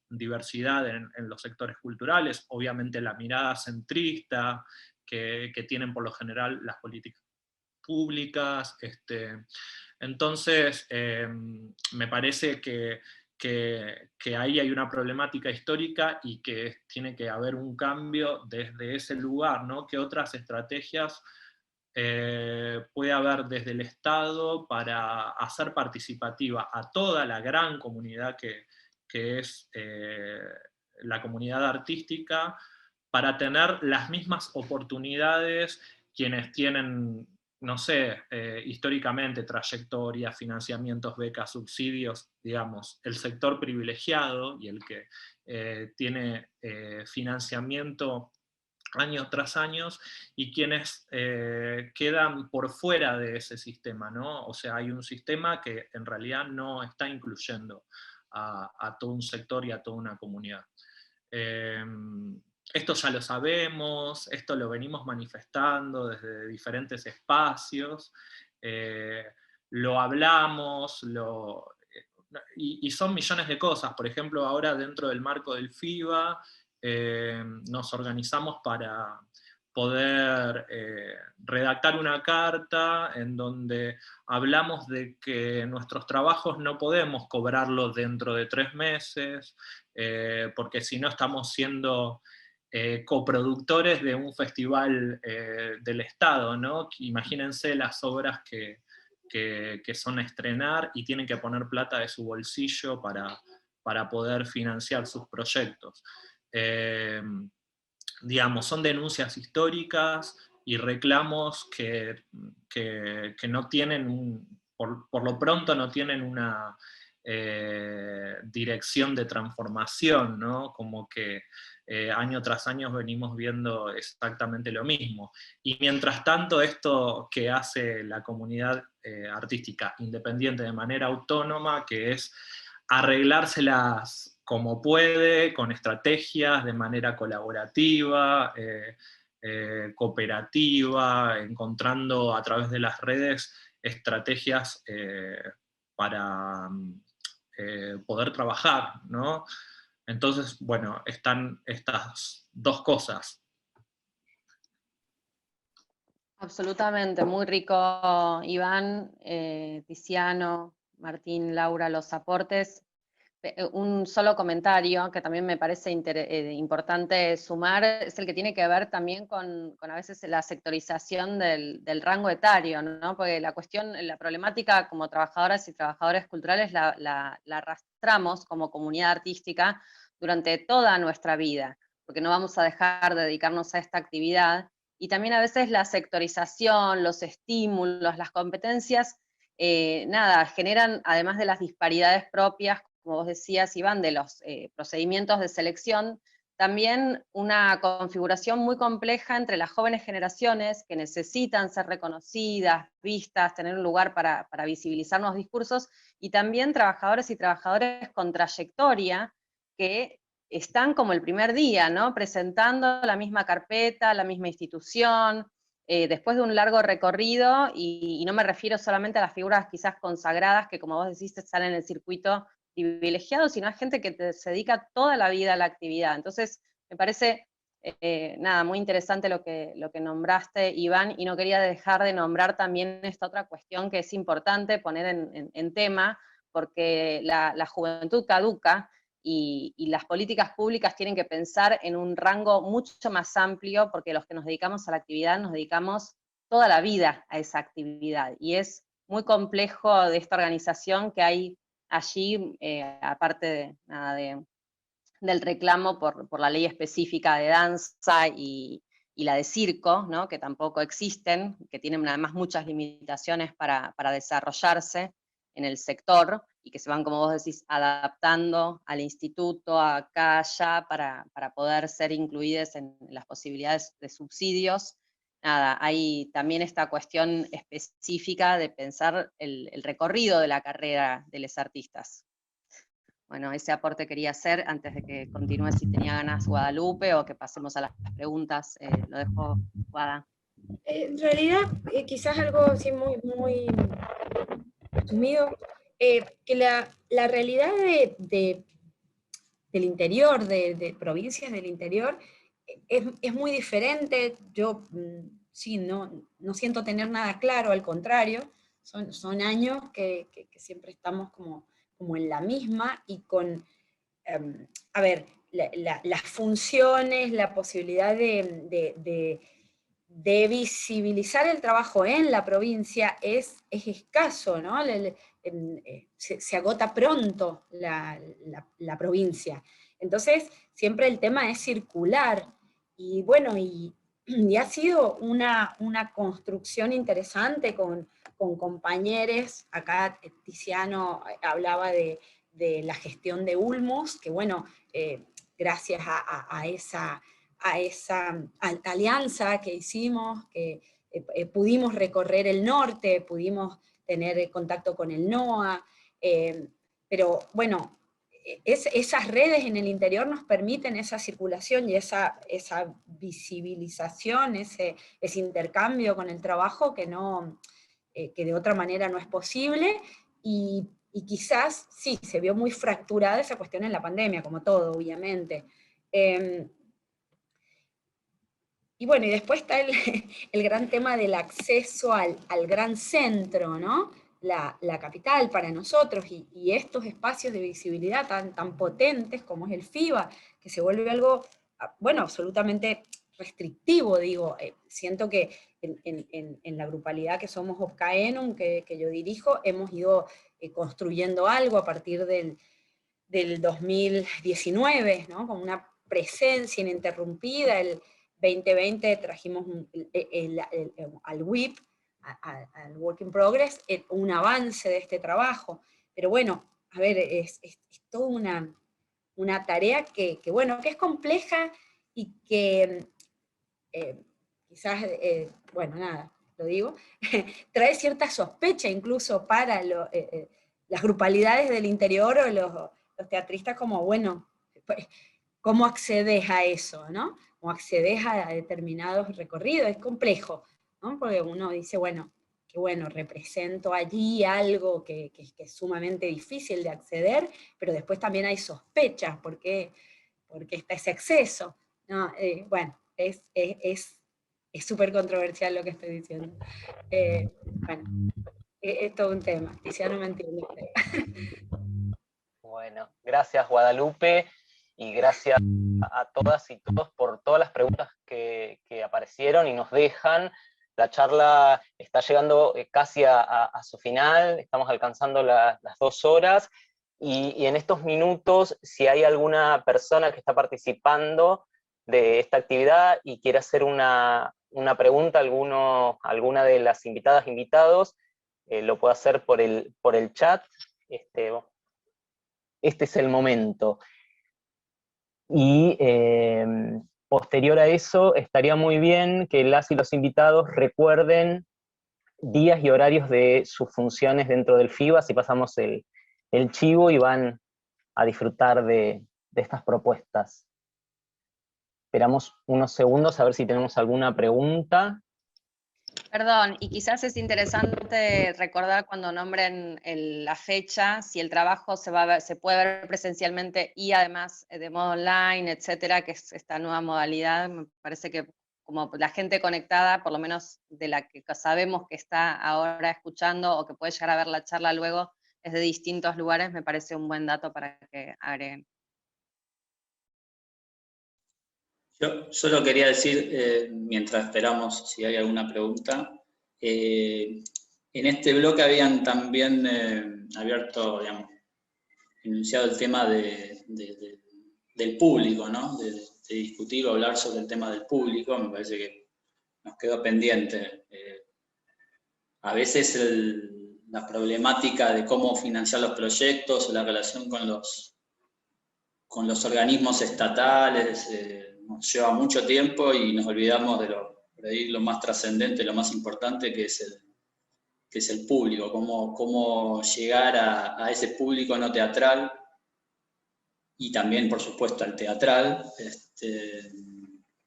diversidad en los sectores culturales, obviamente la mirada centrista que tienen por lo general las políticas públicas. Entonces, me parece que ahí hay una problemática histórica y que tiene que haber un cambio desde ese lugar, ¿no? ¿Qué otras estrategias puede haber desde el Estado para hacer participativa a toda la gran comunidad que es la comunidad artística, para tener las mismas oportunidades quienes tienen, no sé, históricamente trayectoria, financiamientos, becas, subsidios, digamos, el sector privilegiado y el que tiene financiamiento año tras año, y quienes quedan por fuera de ese sistema, ¿no? O sea, hay un sistema que en realidad no está incluyendo a todo un sector y a toda una comunidad. Esto ya lo sabemos, esto lo venimos manifestando desde diferentes espacios, lo hablamos, y son millones de cosas. Por ejemplo, ahora dentro del marco del FIBA, nos organizamos para poder redactar una carta en donde hablamos de que nuestros trabajos no podemos cobrarlos dentro de 3 meses, porque si no estamos siendo coproductores de un festival del Estado, ¿no? Imagínense las obras que son a estrenar y tienen que poner plata de su bolsillo para poder financiar sus proyectos. Digamos, son denuncias históricas y reclamos que no tienen, por lo pronto no tienen una dirección de transformación, ¿no? Como que año tras año venimos viendo exactamente lo mismo. Y mientras tanto, esto que hace la comunidad artística independiente de manera autónoma, que es arreglárselas como puede, con estrategias, de manera colaborativa, cooperativa, encontrando a través de las redes estrategias para poder trabajar, ¿no? Entonces, bueno, están estas dos cosas. Absolutamente, muy rico, Iván, Tiziano, Martín, Laura, los aportes. Un solo comentario que también me parece importante sumar, es el que tiene que ver también con a veces la sectorización del rango etario, ¿no? Porque la problemática como trabajadoras y trabajadores culturales la arrastramos como comunidad artística durante toda nuestra vida, porque no vamos a dejar de dedicarnos a esta actividad, y también a veces la sectorización, los estímulos, las competencias, generan, además de las disparidades propias, como vos decías, Iván, de los procedimientos de selección, también una configuración muy compleja entre las jóvenes generaciones que necesitan ser reconocidas, vistas, tener un lugar para visibilizar nuevos discursos, y también trabajadores y trabajadoras con trayectoria que están como el primer día, ¿no? Presentando la misma carpeta, la misma institución, después de un largo recorrido, y no me refiero solamente a las figuras quizás consagradas que, como vos decís, salen en el circuito privilegiado, sino a gente que se dedica toda la vida a la actividad. Entonces, me parece, muy interesante lo que nombraste, Iván, y no quería dejar de nombrar también esta otra cuestión que es importante poner en tema, porque la juventud caduca, y las políticas públicas tienen que pensar en un rango mucho más amplio, porque los que nos dedicamos a la actividad nos dedicamos toda la vida a esa actividad, y es muy complejo de esta organización que hay allí, aparte del reclamo por la ley específica de danza y la de circo, ¿no? Que tampoco existen, que tienen además muchas limitaciones para desarrollarse en el sector, y que se van, como vos decís, adaptando al instituto, acá, allá, para poder ser incluidas en las posibilidades de subsidios. Hay también esta cuestión específica de pensar el recorrido de la carrera de los artistas. Bueno, ese aporte quería hacer antes de que continúe, si tenía ganas Guadalupe, o que pasemos a las preguntas. Lo dejo, Guada. En realidad, quizás algo así muy resumido, que la realidad del interior, de provincias del interior, es muy diferente. Yo sí, no siento tener nada claro, al contrario, son años que siempre estamos como en la misma, y con, a ver, las funciones, la posibilidad de visibilizar el trabajo en la provincia es escaso, ¿no? Se agota pronto la provincia. Entonces, siempre el tema es circular. Y bueno, y ha sido una construcción interesante con compañeros. Acá Tiziano hablaba de la gestión de Ulmus, que bueno, gracias a esa alianza que hicimos, que pudimos recorrer el norte, pudimos tener contacto con el NOA, pero bueno, esas redes en el interior nos permiten esa circulación y esa visibilización, ese intercambio con el trabajo que de otra manera no es posible, y quizás sí, se vio muy fracturada esa cuestión en la pandemia, como todo, obviamente. Y bueno, y después está el gran tema del acceso al gran centro, ¿no? La capital para nosotros, y estos espacios de visibilidad tan potentes como es el FIBA, que se vuelve algo, bueno, absolutamente restrictivo, digo. Siento que en la grupalidad que somos OPCAENUM, que yo dirijo, hemos ido construyendo algo a partir del 2019, ¿no? Con una presencia ininterrumpida. El 2020 trajimos al WIP, al Work in Progress, un avance de este trabajo. Pero bueno, a ver, es toda una tarea que bueno, que es compleja, y que quizás, bueno, nada, lo digo, trae cierta sospecha incluso para las grupalidades del interior, o los teatristas, como, bueno, ¿cómo accedes a eso, no? ¿Cómo accedes a determinados recorridos? Es complejo, ¿no? Porque uno dice, bueno, que bueno, represento allí algo que es sumamente difícil de acceder, pero después también hay sospechas, porque está ese acceso, ¿no? Bueno, es súper controversial lo que estoy diciendo. Bueno, es todo un tema, Tiziano me entiende. Bueno, gracias Guadalupe, y gracias a todas y todos por todas las preguntas que aparecieron y nos dejan. La charla está llegando casi a su final, estamos alcanzando las 2 horas, y en estos minutos, si hay alguna persona que está participando de esta actividad y quiere hacer una pregunta a alguna de las invitadas, invitados, lo puede hacer por el chat. Este es el momento. Y posterior a eso, estaría muy bien que las y los invitados recuerden días y horarios de sus funciones dentro del FIBA, si pasamos el chivo y van a disfrutar de estas propuestas. Esperamos unos segundos a ver si tenemos alguna pregunta. Perdón, y quizás es interesante recordar cuando nombren la fecha, si el trabajo se puede ver presencialmente y además de modo online, etcétera, que es esta nueva modalidad. Me parece que como la gente conectada, por lo menos de la que sabemos que está ahora escuchando o que puede llegar a ver la charla luego desde distintos lugares, me parece un buen dato para que agreguen. Yo solo quería decir, mientras esperamos si hay alguna pregunta, en este bloque habían también abierto, digamos, enunciado el tema del público, ¿no? De discutir o hablar sobre el tema del público. Me parece que nos quedó pendiente. A veces la problemática de cómo financiar los proyectos o la relación con los organismos estatales nos lleva mucho tiempo, y nos olvidamos de lo más trascendente, lo más importante, que es el público, cómo llegar a ese público no teatral, y también, por supuesto, al teatral.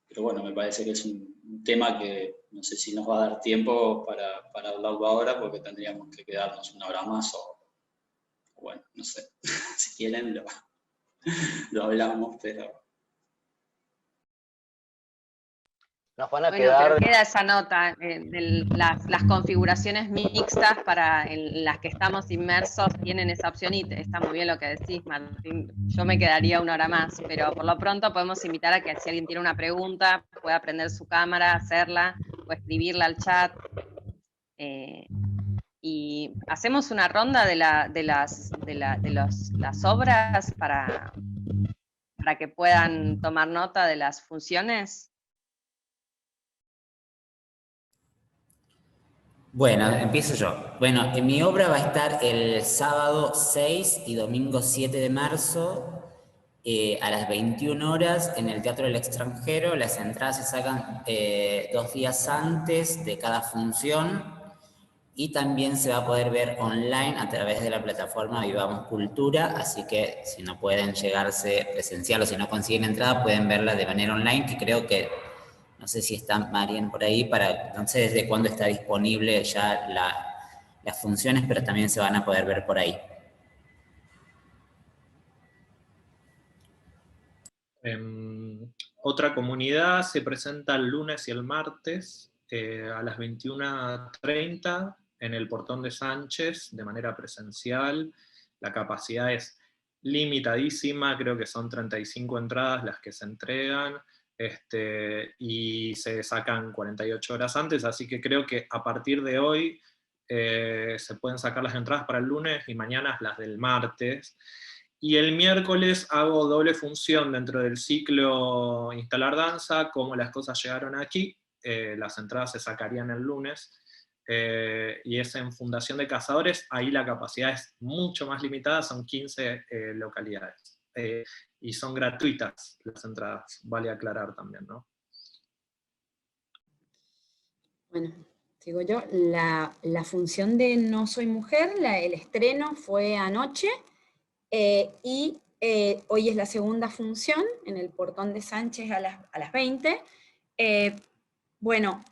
Pero bueno, me parece que es un tema que no sé si nos va a dar tiempo para hablarlo ahora, porque tendríamos que quedarnos 1 hora más bueno, no sé, si quieren lo hablamos, pero... Nos van a Bueno, quedar... pero queda esa nota de las configuraciones mixtas en las que estamos inmersos tienen esa opción y está muy bien lo que decís, Martín. Yo me quedaría 1 hora más, pero por lo pronto podemos invitar a que si alguien tiene una pregunta pueda prender su cámara, hacerla o escribirla al chat. Y hacemos una ronda de las obras para que puedan tomar nota de las funciones. Bueno, empiezo yo. Bueno, en mi obra va a estar el sábado 6 y domingo 7 de marzo a las 21 horas en el Teatro del Extranjero. Las entradas se sacan 2 días antes de cada función y también se va a poder ver online a través de la plataforma Vivamos Cultura, así que si no pueden llegarse presencial o si no consiguen entrada, pueden verla de manera online, que creo que... No sé si está Marian por ahí, no sé desde cuándo está disponible ya las funciones, pero también se van a poder ver por ahí. Otra comunidad se presenta el lunes y el martes a las 21:30 en el Portón de Sánchez de manera presencial. La capacidad es limitadísima, creo que son 35 entradas las que se entregan. Y se sacan 48 horas antes, así que creo que a partir de hoy se pueden sacar las entradas para el lunes y mañana las del martes. Y el miércoles hago doble función dentro del ciclo Instalar Danza, como las cosas llegaron aquí, las entradas se sacarían el lunes, y es en Fundación de Cazadores, ahí la capacidad es mucho más limitada, son 15 localidades. Y son gratuitas las entradas, vale aclarar también, ¿no? Bueno, digo yo, la función de No Soy Mujer, el estreno fue anoche, y hoy es la segunda función, en el Portón de Sánchez a las 20. Bueno,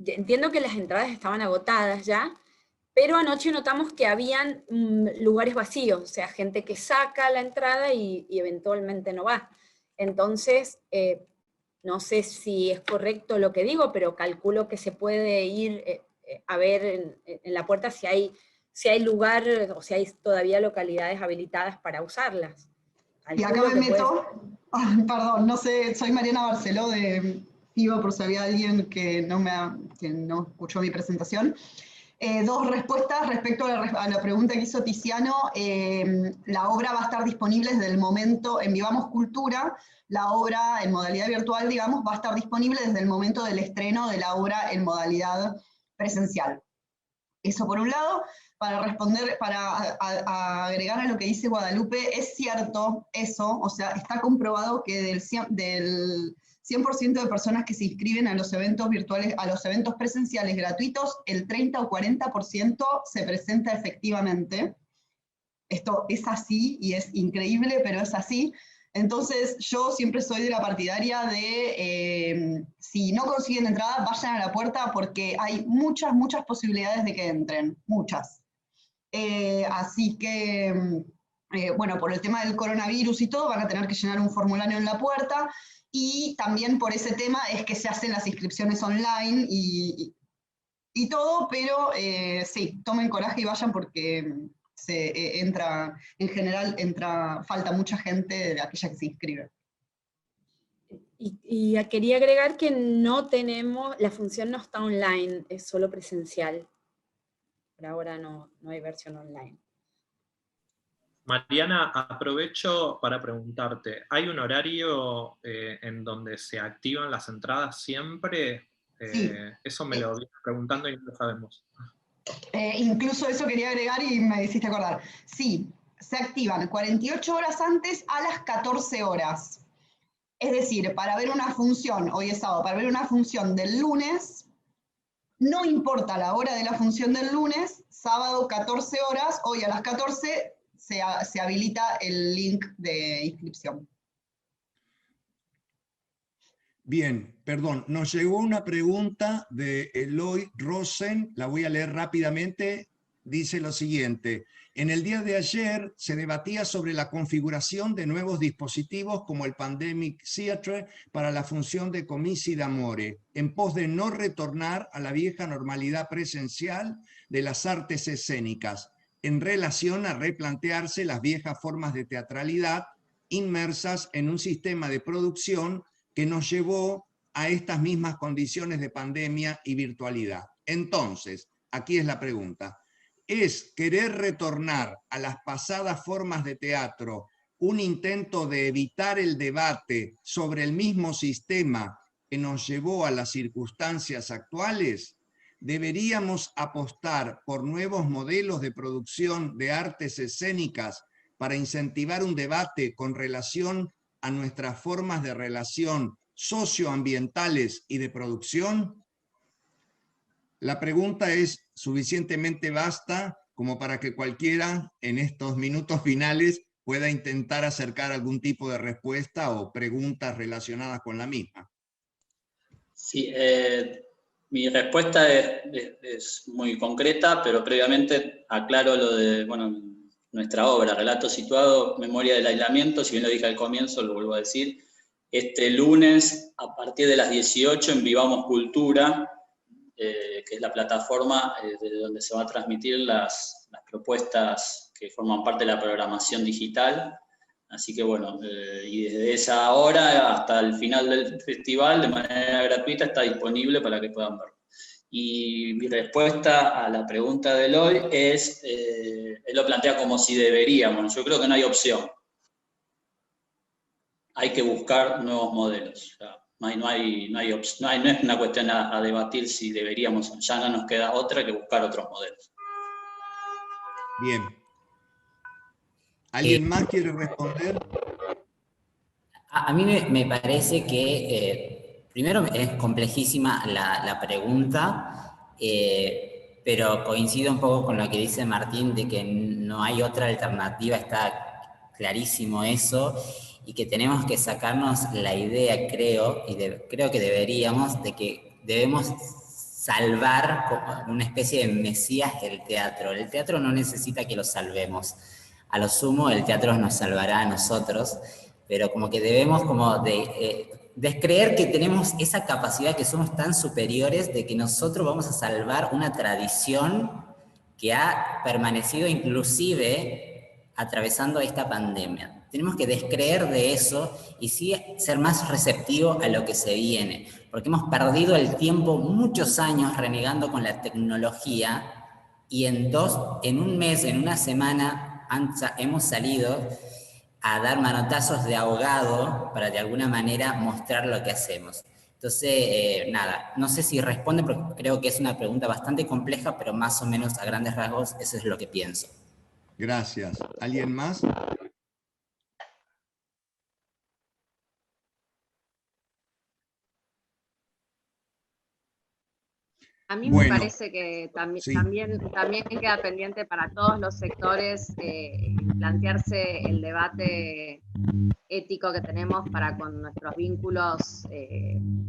entiendo que las entradas estaban agotadas ya, pero anoche notamos que habían lugares vacíos, o sea, gente que saca la entrada y eventualmente no va. Entonces, no sé si es correcto lo que digo, pero calculo que se puede ir a ver en la puerta si hay lugar o si hay todavía localidades habilitadas para usarlas. Y acá me meto, perdón, no sé, soy Mariana Barceló de FIVA, por si había alguien que no escuchó mi presentación. 2 respuestas respecto a la pregunta que hizo Tiziano. La obra va a estar disponible desde el momento, en Vivamos Cultura, la obra en modalidad virtual, digamos, va a estar disponible desde el momento del estreno de la obra en modalidad presencial. Eso por un lado. Para responder, para agregar a lo que dice Guadalupe, es cierto eso, o sea, está comprobado que del 100% de personas que se inscriben a los eventos virtuales, a los eventos presenciales gratuitos, el 30 o 40% se presenta efectivamente. Esto es así y es increíble, pero es así. Entonces yo siempre soy de la partidaria de, si no consiguen entrada, vayan a la puerta porque hay muchas posibilidades de que entren, muchas. Así que, bueno, por el tema del coronavirus y todo, van a tener que llenar un formulario en la puerta, y también por ese tema es que se hacen las inscripciones online y todo, pero sí, tomen coraje y vayan porque en general falta mucha gente de aquella que se inscribe. Y quería agregar que la función no está online, es solo presencial. Por ahora no hay versión online. Mariana, aprovecho para preguntarte, ¿hay un horario en donde se activan las entradas siempre? Sí. Eso me lo vine preguntando y no lo sabemos. Incluso eso quería agregar y me hiciste acordar. Sí, se activan 48 horas antes a las 14 horas. Es decir, para ver una función, hoy es sábado, para ver una función del lunes, no importa la hora de la función del lunes, sábado 14 horas, hoy a las 14 se habilita el link de inscripción. Bien, perdón, nos llegó una pregunta de Eloy Rosen, la voy a leer rápidamente. dice lo siguiente: en el día de ayer se debatía sobre la configuración de nuevos dispositivos como el Pandemic Theatre para la función de Comici d'Amore, en pos de no retornar a la vieja normalidad presencial de las artes escénicas, en relación a replantearse las viejas formas de teatralidad inmersas en un sistema de producción que nos llevó a estas mismas condiciones de pandemia y virtualidad. Entonces, aquí es la pregunta: ¿es querer retornar a las pasadas formas de teatro un intento de evitar el debate sobre el mismo sistema que nos llevó a las circunstancias actuales? ¿Deberíamos apostar por nuevos modelos de producción de artes escénicas para incentivar un debate con relación a nuestras formas de relación socioambientales y de producción? La pregunta es suficientemente vasta como para que cualquiera en estos minutos finales pueda intentar acercar algún tipo de respuesta o preguntas relacionadas con la misma. Sí, mi respuesta es muy concreta, pero previamente aclaro lo de, bueno, nuestra obra, Relato Situado, Memoria del Aislamiento. Si bien lo dije al comienzo, lo vuelvo a decir. Este lunes, a partir de las 18, en Vivamos Cultura, que es la plataforma desde donde se va a transmitir las propuestas que forman parte de la programación digital. Así que bueno, y desde esa hora hasta el final del festival, de manera gratuita, está disponible para que puedan verlo. Y mi respuesta a la pregunta de Eloy es, él lo plantea como si deberíamos. Yo creo que no hay opción. Hay que buscar nuevos modelos. O sea, no es una cuestión a debatir si deberíamos, ya no nos queda otra que buscar otros modelos. Bien. ¿Alguien más quiere responder? A mí me parece que, primero, es complejísima la pregunta, pero coincido un poco con lo que dice Martín, de que no hay otra alternativa, está clarísimo eso, y que tenemos que sacarnos la idea, creo que deberíamos, de que debemos salvar como una especie de mesías el teatro. El teatro no necesita que lo salvemos. A lo sumo, el teatro nos salvará a nosotros, pero como que debemos como descreer que tenemos esa capacidad, que somos tan superiores, de que nosotros vamos a salvar una tradición que ha permanecido inclusive atravesando esta pandemia. Tenemos que descreer de eso y sí ser más receptivos a lo que se viene, porque hemos perdido el tiempo muchos años renegando con la tecnología, y en un mes, en una semana, hemos salido a dar manotazos de ahogado para de alguna manera mostrar lo que hacemos. Entonces, nada, no sé si responde, porque creo que es una pregunta bastante compleja, pero más o menos a grandes rasgos eso es lo que pienso. Gracias. ¿Alguien más? A mí Bueno, me parece que sí. también queda pendiente para todos los sectores plantearse el debate ético que tenemos para con nuestros vínculos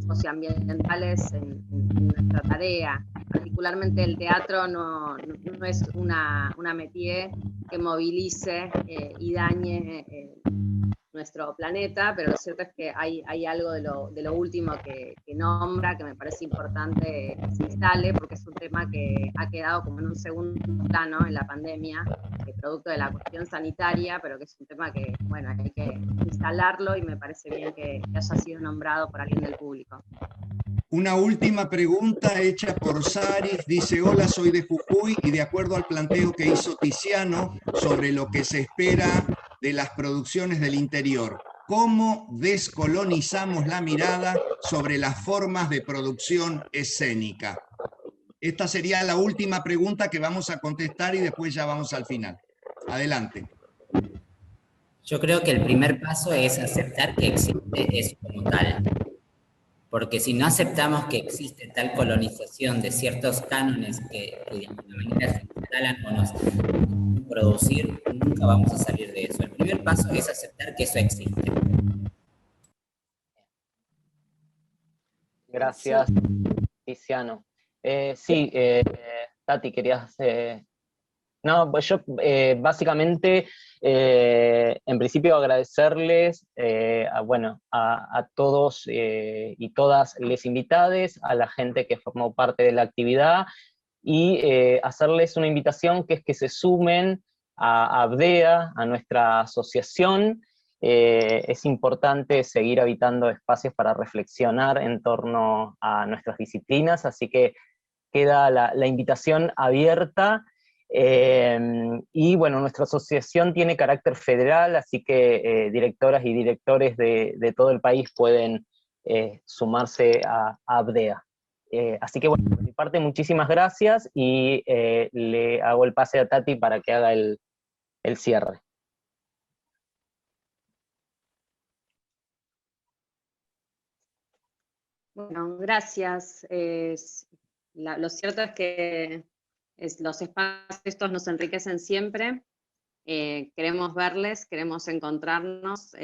socioambientales en nuestra tarea. Particularmente el teatro no es una métier que movilice y dañe nuestro planeta, pero lo cierto es que hay algo de lo último que nombra, que me parece importante que se instale, porque es un tema que ha quedado como en un segundo plano en la pandemia, producto de la cuestión sanitaria, pero que es un tema que, bueno, hay que instalarlo y me parece bien que haya sido nombrado por alguien del público. Una última pregunta hecha por Saris. Dice: hola, soy de Jujuy y de acuerdo al planteo que hizo Tiziano sobre lo que se espera de las producciones del interior, ¿cómo descolonizamos la mirada sobre las formas de producción escénica? Esta sería la última pregunta que vamos a contestar y después ya vamos al final. Adelante. Yo creo que el primer paso es aceptar que existe eso como tal. Porque si no aceptamos que existe tal colonización de ciertos cánones que de alguna manera se instalan o nos producir, nunca vamos a salir de eso. El primer paso es aceptar que eso existe. Gracias, Tiziano. Sí, Tati, querías No, pues yo básicamente, en principio agradecerles a todos y todas les invitades, a la gente que formó parte de la actividad, y hacerles una invitación que es que se sumen a ABDEA, a nuestra asociación. Es importante seguir habitando espacios para reflexionar en torno a nuestras disciplinas, así que queda la invitación abierta. Y bueno, nuestra asociación tiene carácter federal, así que directoras y directores de todo el país pueden sumarse a ABDEA. Así que bueno, por mi parte, muchísimas gracias, y le hago el pase a Tati para que haga el cierre. Bueno, gracias. Lo cierto es que los espacios estos nos enriquecen siempre. Queremos verles, queremos encontrarnos.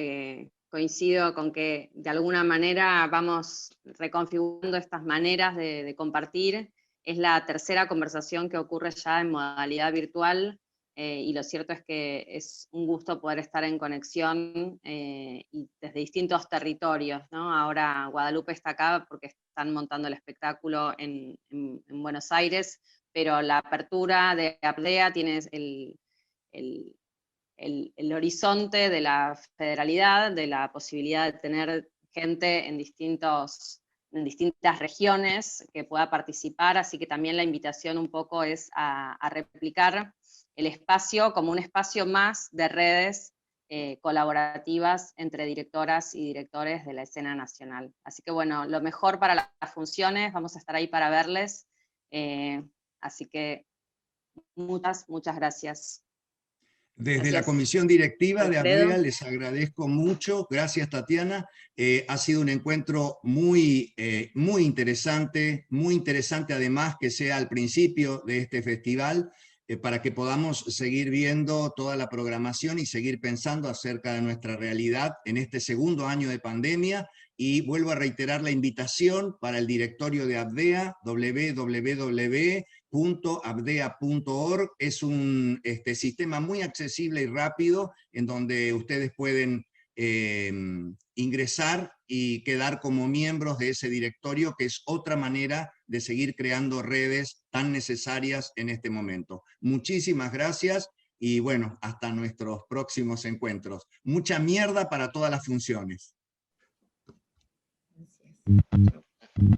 Coincido con que de alguna manera vamos reconfigurando estas maneras de compartir. Es la tercera conversación que ocurre ya en modalidad virtual, y lo cierto es que es un gusto poder estar en conexión y desde distintos territorios, ¿no? Ahora Guadalupe está acá porque están montando el espectáculo en Buenos Aires, pero la apertura de ABDEA tiene el horizonte de la federalidad, de la posibilidad de tener gente en distintas regiones que pueda participar, así que también la invitación un poco es a replicar el espacio como un espacio más de redes colaborativas entre directoras y directores de la escena nacional. Así que bueno, lo mejor para las funciones, vamos a estar ahí para verles, así que muchas gracias. Desde la comisión directiva de ABDEA les agradezco mucho. Gracias, Tatiana. Ha sido un encuentro muy interesante además que sea al principio de este festival, para que podamos seguir viendo toda la programación y seguir pensando acerca de nuestra realidad en este segundo año de pandemia. Y vuelvo a reiterar la invitación para el directorio de ABDEA, www.abdea.org. Es un sistema muy accesible y rápido, en donde ustedes pueden ingresar y quedar como miembros de ese directorio, que es otra manera de seguir creando redes tan necesarias en este momento. Muchísimas gracias y bueno, hasta nuestros próximos encuentros. Mucha mierda para todas las funciones. Gracias.